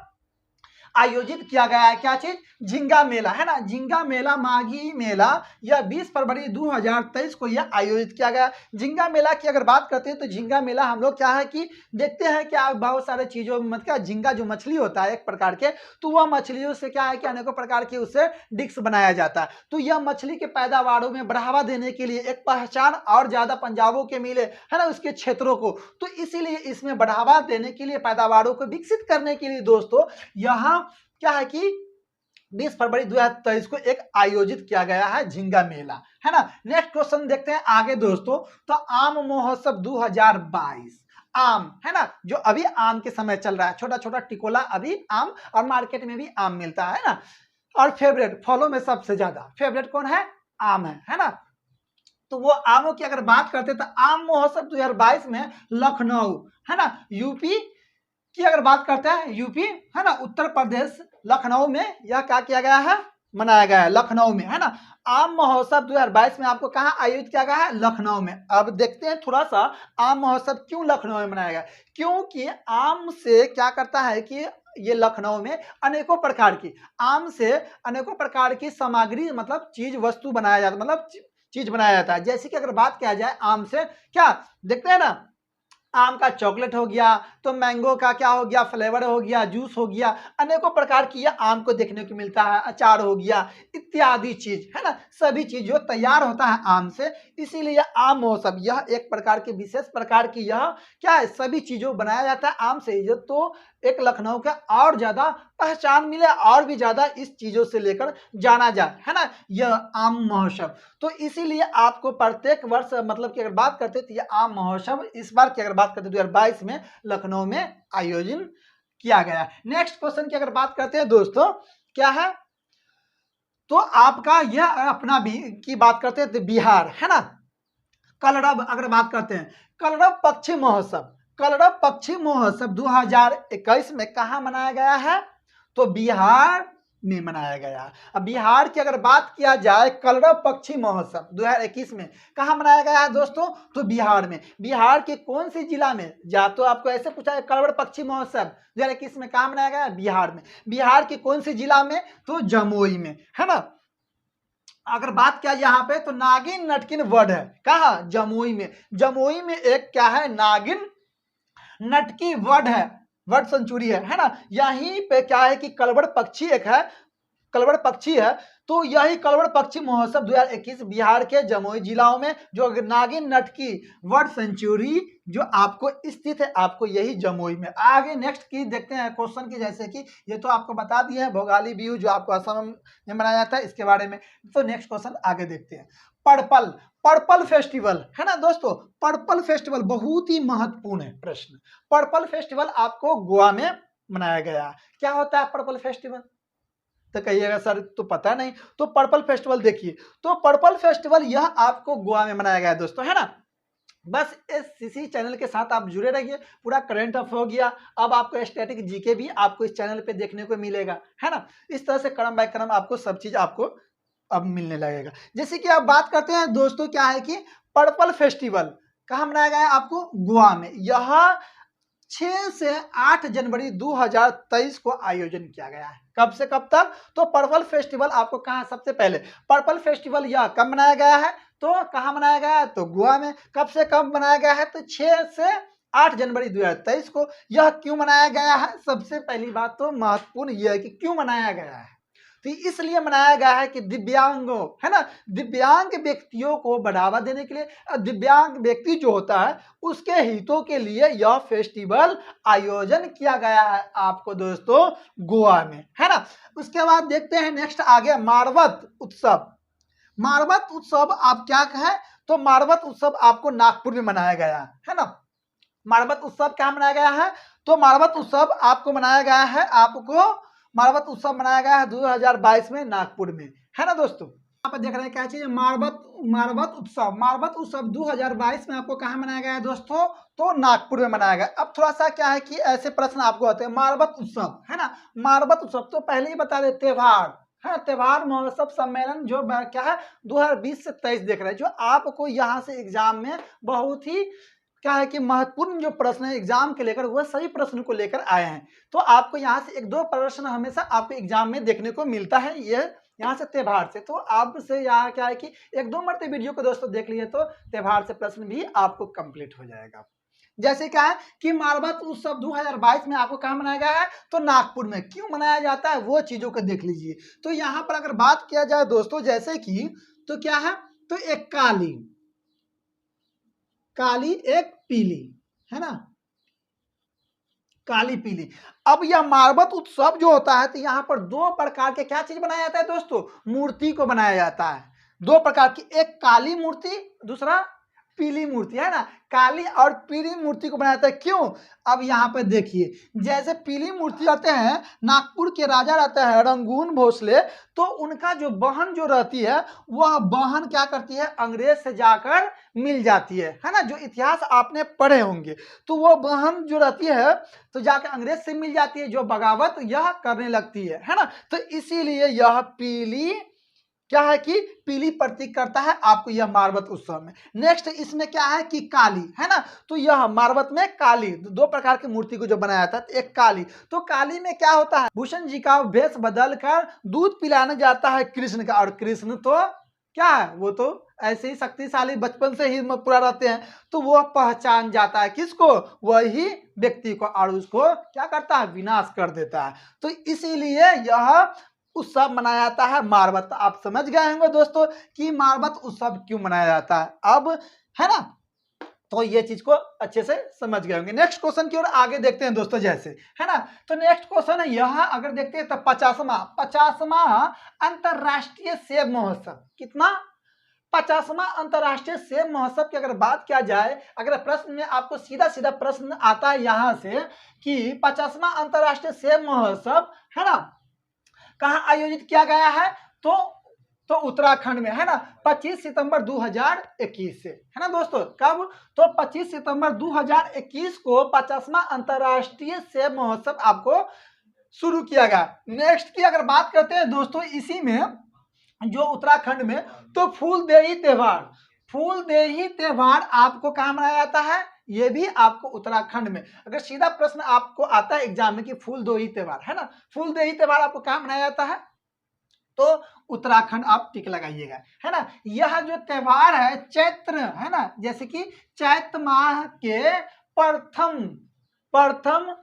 आयोजित किया गया है, क्या चीज, झिंगा मेला, है ना। झिंगा मेला माघी मेला यह 20 फरवरी 2023 को यह आयोजित किया गया। झिंगा मेला की अगर बात करते हैं तो झिंगा मेला हम लोग क्या है कि देखते हैं कि आप बहुत सारे चीजों में, मतलब झिंगा जो मछली होता है एक प्रकार के, तो वह मछलियों से क्या है कि अनेकों प्रकार की उससे डिश बनाया जाता है। तो यह मछली के पैदावारों में बढ़ावा देने के लिए एक पहचान और ज्यादा पंजाबों के मिले, है ना, उसके क्षेत्रों को, तो इसीलिए इसमें बढ़ावा देने के लिए, पैदावारों को विकसित करने के लिए दोस्तों यहाँ क्या है कि 20 फरवरी 2023 को एक आयोजित किया गया है झिंगा मेला, है ना। नेक्स्ट क्वेश्चन देखते हैं आगे दोस्तों, तो आम महोत्सव 2022, आम, है ना, जो अभी आम के समय चल रहा है, छोटा छोटा टिकोला अभी आम, और मार्केट में भी आम मिलता है ना। और फेवरेट, फलों में सबसे ज्यादा फेवरेट कौन है, आम है ना। तो वो आमों की अगर बात करते तो आम महोत्सव 2022 में लखनऊ, है ना, यूपी की अगर बात करते हैं, यूपी, है ना, उत्तर प्रदेश, लखनऊ में यह क्या किया गया है, मनाया गया है, लखनऊ में, है ना। आम महोत्सव 2022 में आपको कहाँ आयोजित किया गया है, लखनऊ में। अब देखते हैं थोड़ा सा आम महोत्सव क्यों लखनऊ में मनाया गया, क्योंकि आम से क्या करता है कि ये लखनऊ में अनेकों प्रकार की, आम से अनेकों प्रकार की सामग्री, मतलब चीज वस्तु बनाया जाता है, मतलब चीज बनाया जाता है। जैसे कि अगर बात किया जाए आम से क्या देखते हैं ना, आम का चॉकलेट हो गया, तो मैंगो का क्या हो गया, फ्लेवर हो गया, जूस हो गया, अनेकों प्रकार की यह आम को देखने को मिलता है, अचार हो गया, इत्यादि चीज, है ना, सभी चीज जो तैयार होता है आम से। इसीलिए आम महोत्सव यह एक प्रकार की विशेष प्रकार की यह क्या है, सभी चीजों बनाया जाता है आम से, ये तो एक लखनऊ का और ज्यादा पहचान मिले, और भी ज्यादा इस चीजों से लेकर जाना जाए, है ना, यह आम महोत्सव। तो इसीलिए आपको प्रत्येक वर्ष, मतलब की अगर बात करते तो यह आम महोत्सव इस बार की अगर बात करते 2022 में लखनऊ में आयोजन किया गया। नेक्स्ट क्वेश्चन की अगर बात करते हैं दोस्तों, क्या है, तो आपका यह अपना भी की बात करते हैं तो बिहार, है ना, कलरव अगर बात करते हैं, कलरव पक्षी महोत्सव, कलरव पक्षी महोत्सव 2021 में कहाँ मनाया गया है, तो बिहार में मनाया गया। अब बिहार की अगर बात किया जाए, कलरव पक्षी महोत्सव 2021 में कहाँ मनाया गया है दोस्तों, तो बिहार में। बिहार के कौन सी जिला में, या तो आपको ऐसे पूछा है, कलरव पक्षी महोत्सव 2021 में कहाँ मनाया गया है, बिहार में। बिहार के कौन सी जिला में, तो जमुई में, है ना। अगर बात किया यहाँ पे तो नागिन नटकिन वर्ड है, कहाँ, जमुई में। जमुई में एक क्या है, नागिन नटकी वर्ड है, वर्ड सेंचुरी है ना। यहीं पे क्या है कि कलवड़ पक्षी एक है, कलवड़ पक्षी है। तो यही कलवड़ पक्षी महोत्सव 2021 बिहार के जमुई जिलाओं में जो नागिन नट की वर्ड सेंचुरी जो आपको स्थित है, आपको यही जमुई में। आगे नेक्स्ट की देखते हैं क्वेश्चन की, जैसे कि ये तो आपको बता दिया है भोगाली बिहू जो आपको असम में मनाया जाता है, इसके बारे में। तो नेक्स्ट क्वेश्चन आगे देखते हैं। पर्पल, पर्पल फेस्टिवल है ना दोस्तों, पर्पल फेस्टिवल बहुत ही महत्वपूर्ण है प्रश्न। पर्पल फेस्टिवल आपको गोवा में मनाया गया। क्या होता है पर्पल फेस्टिवल? तो कहिएगा सर तो पता नहीं। तो पर्पल फेस्टिवल देखिए, तो पर्पल फेस्टिवल यह आपको गोवा में मनाया गया है दोस्तों, है ना। बस एससीसी चैनल के साथ आप जुड़े रहिए, पूरा करंट अफ हो गया। अब आपको स्टैटिक जीके भी आपको इस चैनल पे देखने को मिलेगा, है ना। इस तरह से क्रम बाय क्रम आपको सब चीज आपको अब मिलने लगेगा। जैसे कि आप बात करते हैं दोस्तों, क्या है कि पर्पल फेस्टिवल कहाँ मनाया गया है? आपको गोवा में। यह 6 से 8 जनवरी 2023 को आयोजन किया गया है। कब से कब तक? तो पर्पल फेस्टिवल आपको कहाँ, सबसे पहले पर्पल फेस्टिवल यह कब मनाया गया है? तो कहाँ मनाया गया है? तो गोवा में। कब से कब मनाया गया है? तो 6 से 8 जनवरी 2023 को। यह क्यों मनाया गया है? सबसे पहली बात तो महत्वपूर्ण यह है कि क्यों मनाया गया है। तो इसलिए मनाया गया है कि दिव्यांगों, है ना, दिव्यांग व्यक्तियों को बढ़ावा देने के लिए, दिव्यांग व्यक्ति जो होता है उसके हितों के लिए यह फेस्टिवल आयोजन किया गया है आपको दोस्तों गोवा में, है ना। उसके बाद देखते हैं नेक्स्ट आगे, मारवत उत्सव। मारवत उत्सव आप क्या कहें? तो मारवत उत्सव आपको नागपुर में मनाया गया है ना। मारवत उत्सव क्या मनाया गया है? तो मारवत उत्सव आपको मनाया गया है, आपको मारवत उत्सव मनाया गया है 2022 में नागपुर में, है ना दोस्तों। यहाँ पर देख रहे हैं क्या चीज, मारवत, मारवत उत्सव। मारवत उत्सव 2022 में आपको कहाँ मनाया गया है दोस्तों? तो नागपुर में मनाया गया। अब थोड़ा सा क्या है कि ऐसे प्रश्न आपको आते हैं, मारवत उत्सव, है ना। मारवत उत्सव तो पहले ही बता दे, त्योहार है, त्योहार महोत्सव सम्मेलन जो क्या है 2020 से 23 देख रहे हैं, जो आपको यहाँ से एग्जाम में बहुत ही क्या है कि महत्वपूर्ण जो प्रश्न है एग्जाम के लेकर, वह सही प्रश्न को लेकर आए हैं। तो आपको यहाँ से एक दो प्रश्न हमेशा आपको एग्जाम में देखने को मिलता है, यह यहाँ से त्योहार से। तो आपसे यहाँ क्या है कि एक दो मरते वीडियो को दोस्तों देख लिए तो त्योहार से प्रश्न भी आपको कंप्लीट हो जाएगा। जैसे क्या है कि मारवत उत्सव 2022 में आपको कहाँ मनाया गया है? तो नागपुर में। क्यों मनाया जाता है वो चीजों को देख लीजिए। तो यहाँ पर अगर बात किया जाए दोस्तों, जैसे कि तो क्या है, तो एक काली, काली एक पीली, है ना, काली पीली। अब यह मारवत उत्सव जो होता है तो यहाँ पर दो प्रकार के क्या चीज बनाया जाता है दोस्तों? मूर्ति को बनाया जाता है। दो प्रकार की, एक काली मूर्ति, दूसरा पीली मूर्ति, है ना। काली और पीली मूर्ति को बनाया जाता है। क्यों? अब यहाँ पे देखिए, जैसे पीली मूर्ति आते हैं, नागपुर के राजा रहते हैं रंगून भोसले, तो उनका जो बहन जो रहती है, वह बहन क्या करती है, अंग्रेज से जाकर मिल जाती है ना। जो इतिहास आपने पढ़े होंगे, तो वो बहन जो रहती है तो जाकर अंग्रेज से मिल जाती है, जो बगावत यह करने लगती है ना। तो इसीलिए यह पीली क्या है कि पीली प्रतीक करता है आपको यह मारवत उत्सव में। नेक्स्ट इसमें क्या है कि काली, है ना। तो यह मारवत में काली, दो प्रकार की मूर्ति को जो बनाया था, तो एक काली। तो काली में क्या होता है, भूषण जी का वेश बदल कर दूध पिलाने जाता है कृष्ण का, और कृष्ण तो क्या है, वो तो ऐसे ही शक्तिशाली बचपन से ही पूरा रहते हैं, तो वह पहचान जाता है किसको, वही व्यक्ति को, और उसको क्या करता है, विनाश कर देता है। तो इसीलिए यह उत्सव मनाया जाता है मारवत। आप समझ गए होंगे दोस्तों कि मारवत उत्सव क्यों मनाया जाता है अब, है ना। तो ये चीज को अच्छे से समझ गए होंगे। नेक्स्ट क्वेश्चन की ओर आगे देखते हैं दोस्तों, जैसे है ना। तो नेक्स्ट क्वेश्चन है यहाँ अगर देखते हैं तो 50वां अंतरराष्ट्रीय सेब महोत्सव। कितना? 50वां अंतरराष्ट्रीय सेब महोत्सव की अगर बात किया जाए, अगर प्रश्न में आपको सीधा सीधा प्रश्न आता है यहाँ से कि 50वां अंतरराष्ट्रीय सेब महोत्सव, है ना, कहाँ आयोजित किया गया है? तो उत्तराखंड में, है ना। 25 सितंबर 2021 से, है ना दोस्तों। कब? तो 25 सितंबर 2021 को 50वां अंतरराष्ट्रीय सेब महोत्सव आपको शुरू किया गया। नेक्स्ट की अगर बात करते हैं दोस्तों, इसी में जो उत्तराखंड में, तो फूलदेही त्योहार, फूलदेही त्योहार आपको कहाँ मनाया जाता है? ये भी आपको उत्तराखंड में। अगर सीधा प्रश्न आपको आता है एग्जाम में कि फूलदेही त्योहार, है ना, फूलदेही त्योहार आपको कहाँ मनाया जाता है? तो उत्तराखंड आप टिक लगाइएगा, है ना। यह जो त्योहार है चैत्र, है ना, जैसे कि चैत्र माह के प्रथम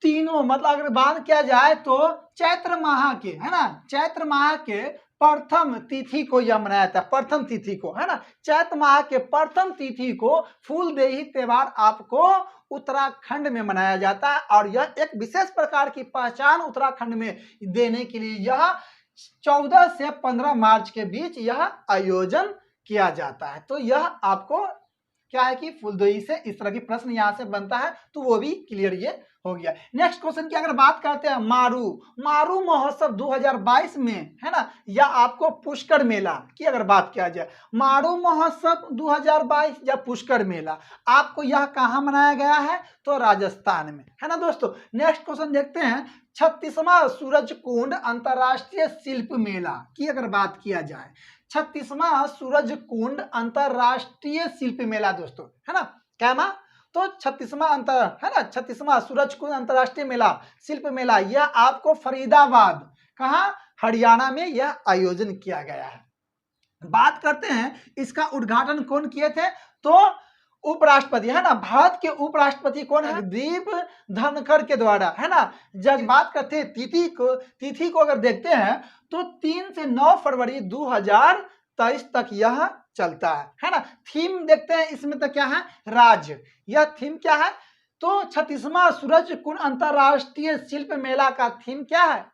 तीनों मतलब अगर बात किया जाए तो चैत्र माह के, है ना, चैत्र माह के प्रथम तिथि को यह मनाया जाता है, प्रथम तिथि को, है ना, चैत्र माह के प्रथम तिथि को फूलदेही त्योहार आपको उत्तराखंड में मनाया जाता है। और यह एक विशेष प्रकार की पहचान उत्तराखंड में देने के लिए यह 14 से 15 मार्च के बीच यह आयोजन किया जाता है। तो यह आपको क्या है कि फूलदेही से इस तरह की प्रश्न यहां से बनता है, तो वो भी क्लियर ये हो गया। नेक्स्ट क्वेश्चन की अगर बात करते हैं, मारू महोत्सव 2022 में, है ना, या आपको पुष्कर मेला की अगर बात किया जाए, मारू महोत्सव 2022 या पुष्कर मेला आपको यह कहाँ मनाया गया है, तो राजस्थान में, है ना दोस्तों। नेक्स्ट क्वेश्चन देखते हैं, 36वां सूरजकुंड अंतरराष्ट्रीय शिल्प मेला की अगर बात किया जाए, 36वां सूरजकुंड अंतरराष्ट्रीय शिल्प मेला दोस्तों, है ना, क्या मां, तो 36वां है ना, 36वां सूरजकुंड अंतरराष्ट्रीय मेला शिल्प मेला यह आपको फरीदाबाद, कहां, हरियाणा में यह आयोजन किया गया है। बात करते हैं इसका उद्घाटन कौन किए थे, तो उपराष्ट्रपति, है ना, भारत के उपराष्ट्रपति कौन है, जगदीप धनखड़ के द्वारा, है ना। जब बात करते हैं तिथि को अगर देखते हैं तो 3 से 9 फरवरी 2023 तक यह चलता है ना। थीम देखते हैं इसमें तो क्या है, राज्य, यह थीम क्या है, तो 36वां सूरजकुंड अंतरराष्ट्रीय शिल्प मेला का थीम क्या है,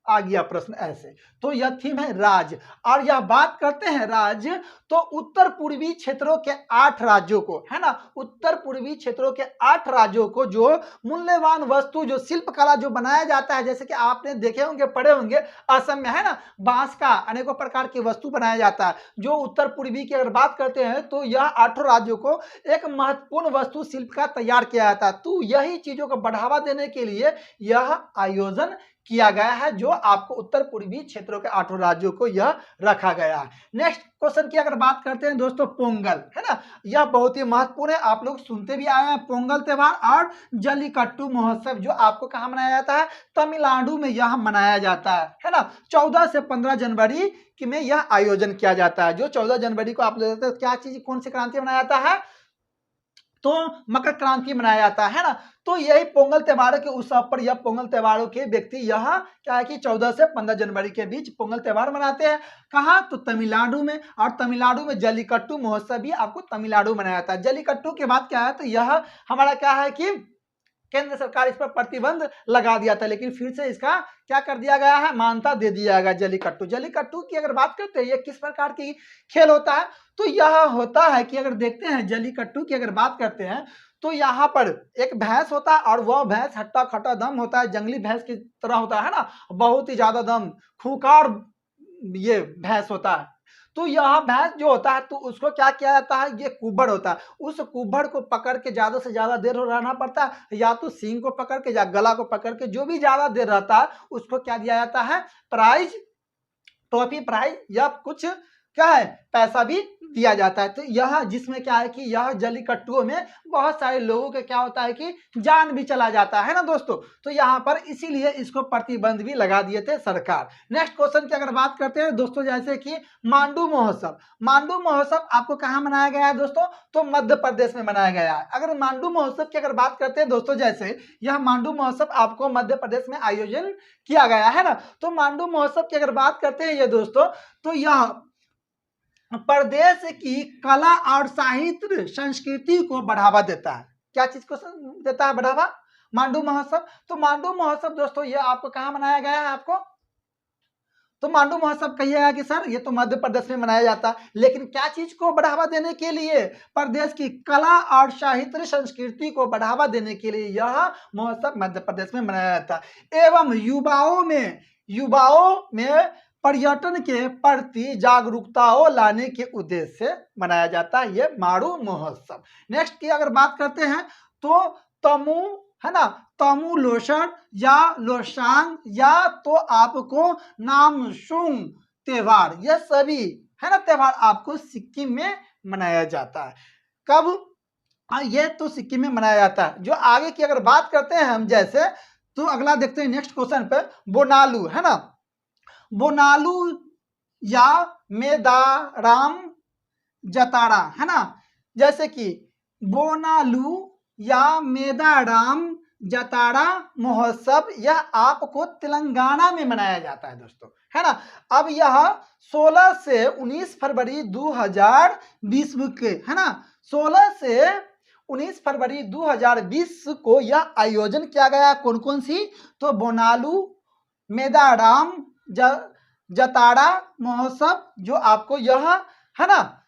आ गया प्रश्न ऐसे, तो यह थीम है राज्य। और यह बात करते हैं राज्य, तो उत्तर पूर्वी क्षेत्रों के 8 राज्यों को, है ना, उत्तर पूर्वी क्षेत्रों के 8 राज्यों को जो मूल्यवान वस्तु, जो शिल्प कला जो बनाया जाता है, जैसे कि आपने देखे होंगे, पढ़े होंगे, असम में, है ना, बांस का अनेकों प्रकार की वस्तु बनाया जाता है। जो उत्तर पूर्वी की अगर बात करते हैं तो यह 8 राज्यों को एक महत्वपूर्ण वस्तु शिल्प का तैयार किया जाता है। तो यही चीजों को बढ़ावा देने के लिए यह आयोजन किया गया है, जो आपको उत्तर पूर्वी क्षेत्रों के 8 राज्यों को यह रखा गया है। नेक्स्ट क्वेश्चन की अगर बात करते हैं दोस्तों, पोंगल, है ना, यह बहुत ही महत्वपूर्ण है, आप लोग सुनते भी आए हैं, पोंगल त्योहार और जल्लीकट्टू महोत्सव जो आपको कहां मनाया जाता है, तमिलनाडु में यह मनाया जाता है ना। 14 से 15 जनवरी में यह आयोजन किया जाता है। जो 14 जनवरी को आप लोग क्या चीज, कौन सी क्रांति मनाया जाता है, तो मकर क्रांति मनाया जाता है ना। तो यही पोंगल त्योहारों के उत्सव पर यह पोंगल त्योहारों के व्यक्ति यहाँ क्या है कि 14 से 15 जनवरी के बीच पोंगल त्योहार मनाते हैं। कहाँ, तो तमिलनाडु में। और तमिलनाडु में जल्लीकट्टू महोत्सव भी आपको तमिलनाडु मनाया जाता है। जल्लीकट्टू के बाद क्या है, तो यह हमारा क्या है कि केंद्र सरकार इस पर प्रतिबंध लगा दिया था, लेकिन फिर से इसका क्या कर दिया गया है, मान्यता दे दिया गया जल्लीकट्टू। जल्लीकट्टू की अगर बात करते हैं, ये किस प्रकार की खेल होता है, तो यह होता है कि अगर देखते हैं जल्लीकट्टू की अगर बात करते हैं, तो यहाँ पर एक भैंस होता है और वह भैंस हट्टा खट्टा दम होता है, जंगली भैंस की तरह होता है ना, बहुत ही ज्यादा दम, खूंखार ये भैंस होता है। तो यह भैंस जो होता है, तो उसको क्या किया जाता है, ये कुब्बड़ होता है, उस कुब्बड़ को पकड़ के ज्यादा से ज्यादा देर रहना पड़ता है, या तो सींग को पकड़ के या गला को पकड़ के, जो भी ज्यादा देर रहता है उसको क्या दिया जाता है, प्राइज, ट्रॉफी प्राइज या कुछ क्या है, पैसा भी दिया जाता है। तो यह जिसमें क्या है कि यह जल्लीकट्टुओं में बहुत सारे लोगों के क्या होता है कि जान भी चला जाता है ना दोस्तों। तो यहाँ पर इसीलिए इसको प्रतिबंध भी लगा दिए थे सरकार। नेक्स्ट क्वेश्चन की अगर बात करते हैं दोस्तों, जैसे कि मांडू महोत्सव, मांडू महोत्सव आपको कहाँ मनाया गया है दोस्तों, तो मध्य प्रदेश में मनाया गया है। अगर मांडू महोत्सव की अगर बात करते हैं दोस्तों, जैसे यह मांडू महोत्सव आपको मध्य प्रदेश में आयोजन किया गया है ना। तो मांडू महोत्सव की अगर बात करते हैं ये दोस्तों, तो यह प्रदेश की कला और साहित्य संस्कृति को बढ़ावा देता है। क्या चीज को देता है बढ़ावा, मांडू महोत्सव। तो मांडू महोत्सव दोस्तों ये आपको कहाँ मनाया गया है, आपको तो मांडू महोत्सव कहिएगा कि सर ये तो मध्य प्रदेश में मनाया जाता है, लेकिन क्या चीज को बढ़ावा देने के लिए, प्रदेश की कला और साहित्य संस्कृति को बढ़ावा देने के लिए यह महोत्सव मध्य प्रदेश में मनाया जाता है। एवं युवाओं में पर्यटन के प्रति जागरूकता लाने के उद्देश्य से मनाया जाता है ये मारू महोत्सव। नेक्स्ट की अगर बात करते हैं तो तमु, है ना, तमु लोसर या लोसांग या तो आपको नामसूंग त्योहार, यह सभी है ना त्योहार आपको सिक्किम में मनाया जाता है। कब, ये तो सिक्किम में मनाया जाता है। जो आगे की अगर बात करते हैं हम, जैसे तो अगला देखते हैं नेक्स्ट क्वेश्चन पे, बोनालू, है ना, बोनालू या मेदाराम जतारा, है ना, जैसे कि बोनालू या मेदाराम जातरा महोत्सव यह आपको तेलंगाना में मनाया जाता है दोस्तों, है ना। अब यह 16 से 19 फरवरी 2020 के, है ना, 16 से 19 फरवरी 2020 को यह आयोजन किया गया। कौन कौन सी? तो बोनालू, मेदाराम, जातरा महोत्सव, जो आपको यह, है ना,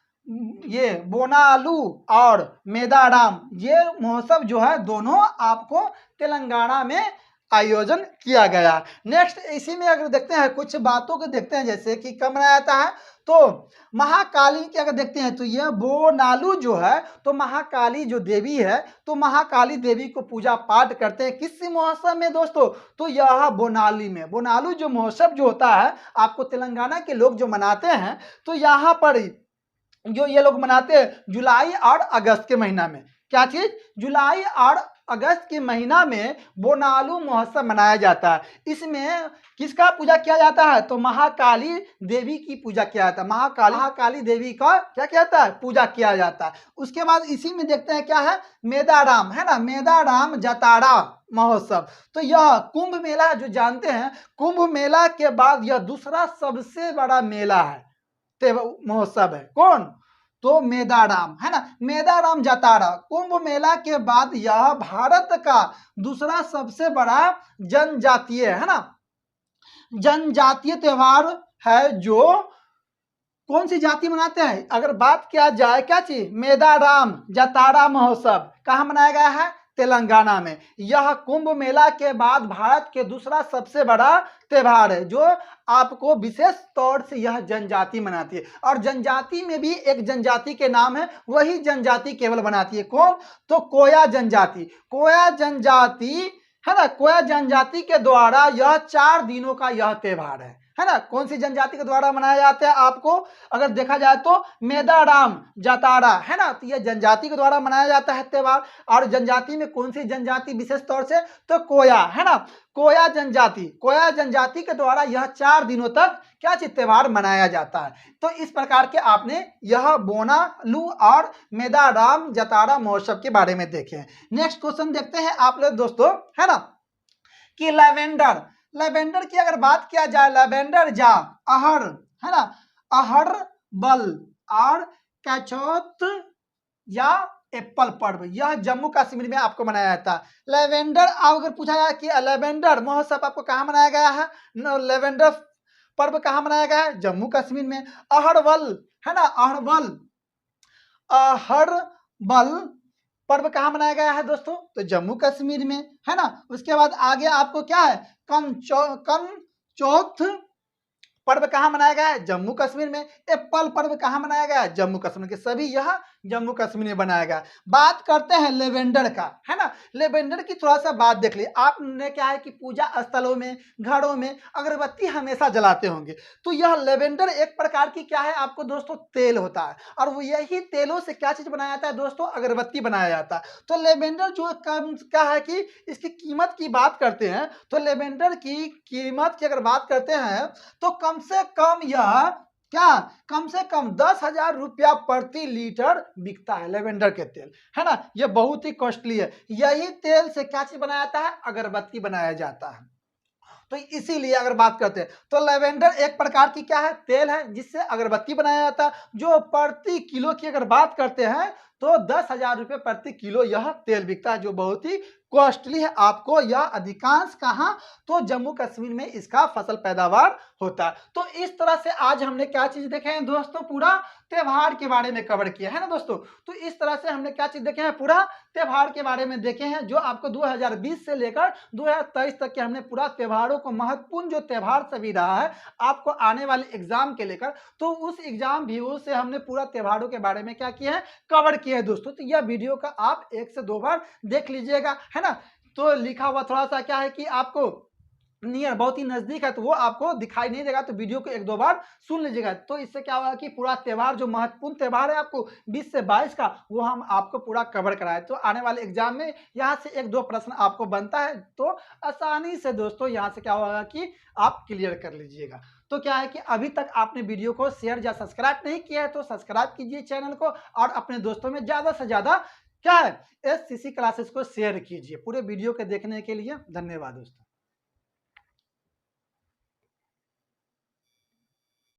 ये बोनालू और मेदाराम, ये महोत्सव जो है दोनों आपको तेलंगाना में आयोजन किया गया। नेक्स्ट इसी में अगर देखते हैं कुछ बातों को देखते हैं, जैसे कि कब मनाया जाता है, तो महाकाली की अगर देखते हैं तो यह बोनालू जो है, तो महाकाली जो देवी है, तो महाकाली देवी को पूजा पाठ करते हैं किस महोत्सव में दोस्तों? तो यह बोनाली में। बोनालू जो महोत्सव जो होता है आपको तेलंगाना के लोग जो मनाते हैं, तो यहाँ पर जो ये लोग मनाते हैं जुलाई और अगस्त के महीना में। क्या चीज? जुलाई और अगस्त के महीना में बोनालू महोत्सव मनाया जाता है। इसमें किसका पूजा किया जाता है? तो महाकाली देवी की पूजा किया जाता है। महाकाली देवी का क्या किया जाता है? पूजा किया जाता है। उसके बाद इसी में देखते हैं क्या है, मेदाराम, है ना, मेदाराम जातरा महोत्सव। तो यह कुंभ मेला जो जानते हैं, कुंभ मेला के बाद यह दूसरा सबसे बड़ा मेला है, महोत्सव है। कौन? तो मेदाराम, है ना, मेदाराम जातरा कुंभ मेला के बाद यह भारत का दूसरा सबसे बड़ा जनजातीय, है ना, जनजातीय त्योहार है। जो कौन सी जाति मनाते हैं? अगर बात किया जाए क्या चीज, मेदाराम जातरा महोत्सव कहाँ मनाया गया है? तेलंगाना में। यह कुंभ मेला के बाद भारत के दूसरा सबसे बड़ा त्योहार है, जो आपको विशेष तौर से यह जनजाति मनाती है। और जनजाति में भी एक जनजाति के नाम है, वही जनजाति केवल बनाती है। कौन? तो कोया जनजाति। कोया जनजाति, है ना, कोया जनजाति के द्वारा यह 4 दिनों का यह त्योहार है ना। कौन सी जनजाति के द्वारा मनाया जाता है? आपको अगर देखा जाए तो मेदाराम जातरा, है ना, तो यह जनजाति के द्वारा मनाया जाता है त्योहार। और जनजाति में कौन सी जनजाति विशेष तौर से? तो कोया, है ना, कोया जनजाति के द्वारा यह 4 दिनों तक क्या चीज त्योहार मनाया जाता है। तो इस प्रकार के आपने यह बोनालू और मेदाराम जातरा महोत्सव के बारे में देखे। नेक्स्ट क्वेश्चन देखते हैं आप लोग दोस्तों, है ना, कि लेवेंडर की अगर बात किया जाए, लेवेंडर जा अहर, है ना, अहर बल और कैचौत या एप्पल पर्व, यह जम्मू कश्मीर में आपको मनाया जाता है। लेवेंडर, अगर पूछा जाए कि लेवेंडर महोत्सव आपको कहाँ मनाया गया है, लेवेंडर पर्व कहाँ मनाया गया है? जम्मू कश्मीर में। अहरबल, है ना, अहरबल पर्व कहाँ मनाया गया है दोस्तों? तो जम्मू कश्मीर में, है ना। उसके बाद आगे आपको क्या है, कमचौथ पर्व कहाँ मनाया गया है? जम्मू कश्मीर में। एप्पल पर्व कहाँ मनाया गया है? जम्मू कश्मीर के। सभी यह जम्मू कश्मीर में बनाया गया। बात करते हैं लेवेंडर का, है ना। लेवेंडर की थोड़ा सा बात देख ली आपने। क्या है कि पूजा स्थलों में, घरों में अगरबत्ती हमेशा जलाते होंगे। तो यह लेवेंडर एक प्रकार की क्या है आपको दोस्तों, तेल होता है। और वो यही तेलों से क्या चीज बनाया जाता है दोस्तों? अगरबत्ती बनाया जाता है। तो लेवेंडर जो क्या है कि इसकी कीमत की बात करते हैं, तो लेवेंडर की कीमत की अगर बात करते हैं तो कम से कम यह क्या, कम से कम 10,000 रुपया प्रति लीटर बिकता है लेवेंडर के तेल, है ना। यह बहुत ही कॉस्टली है। यही तेल से क्या चीज बनाया जाता है? अगरबत्ती बनाया जाता है। तो इसीलिए अगर बात करते हैं तो लेवेंडर एक प्रकार की क्या है, तेल है, जिससे अगरबत्ती बनाया जाता है। जो प्रति किलो की अगर बात करते हैं तो 10,000 रुपये प्रति किलो यह तेल बिकता है, जो बहुत ही कॉस्टली है। आपको यह अधिकांश कहाँ, तो जम्मू कश्मीर में इसका फसल पैदावार होता है। तो इस तरह से आज हमने क्या चीज देखे हैं दोस्तों, पूरा त्योहार के बारे में कवर किया है ना दोस्तों। तो इस तरह से हमने क्या चीज देखे हैं, पूरा त्योहार के बारे में देखे हैं, जो आपको 2020 से लेकर 2023 तक के हमने पूरा त्योहारों को, महत्वपूर्ण जो त्योहार सभी रहा है आपको आने वाले एग्जाम के लेकर, तो उस एग्जाम व्यू से हमने पूरा त्योहारों के बारे में क्या किया है, कवर किया है दोस्तों। तो यह वीडियो का आप 1 से 2 बार देख लीजिएगा, है ना। तो लिखा हुआ थोड़ा सा क्या है कि आपको नियर, बहुत ही नजदीक है, तो वो आपको दिखाई नहीं देगा, तो वीडियो को 1-2 बार सुन लीजिएगा। तो इससे क्या होगा कि पूरा त्योहार, जो महत्वपूर्ण त्योहार है आपको 20 से 22 का, वो हम आपको पूरा कवर कराए। तो आने वाले एग्जाम में यहाँ से 1-2 प्रश्न आपको बनता है, तो आसानी से दोस्तों यहाँ से क्या होगा कि आप क्लियर कर लीजिएगा। तो क्या है कि अभी तक आपने वीडियो को शेयर या सब्सक्राइब नहीं किया है तो सब्सक्राइब कीजिए चैनल को, और अपने दोस्तों में ज़्यादा से ज़्यादा क्या है, SCC क्लासेस को शेयर कीजिए। पूरे वीडियो के देखने के लिए धन्यवाद दोस्तों।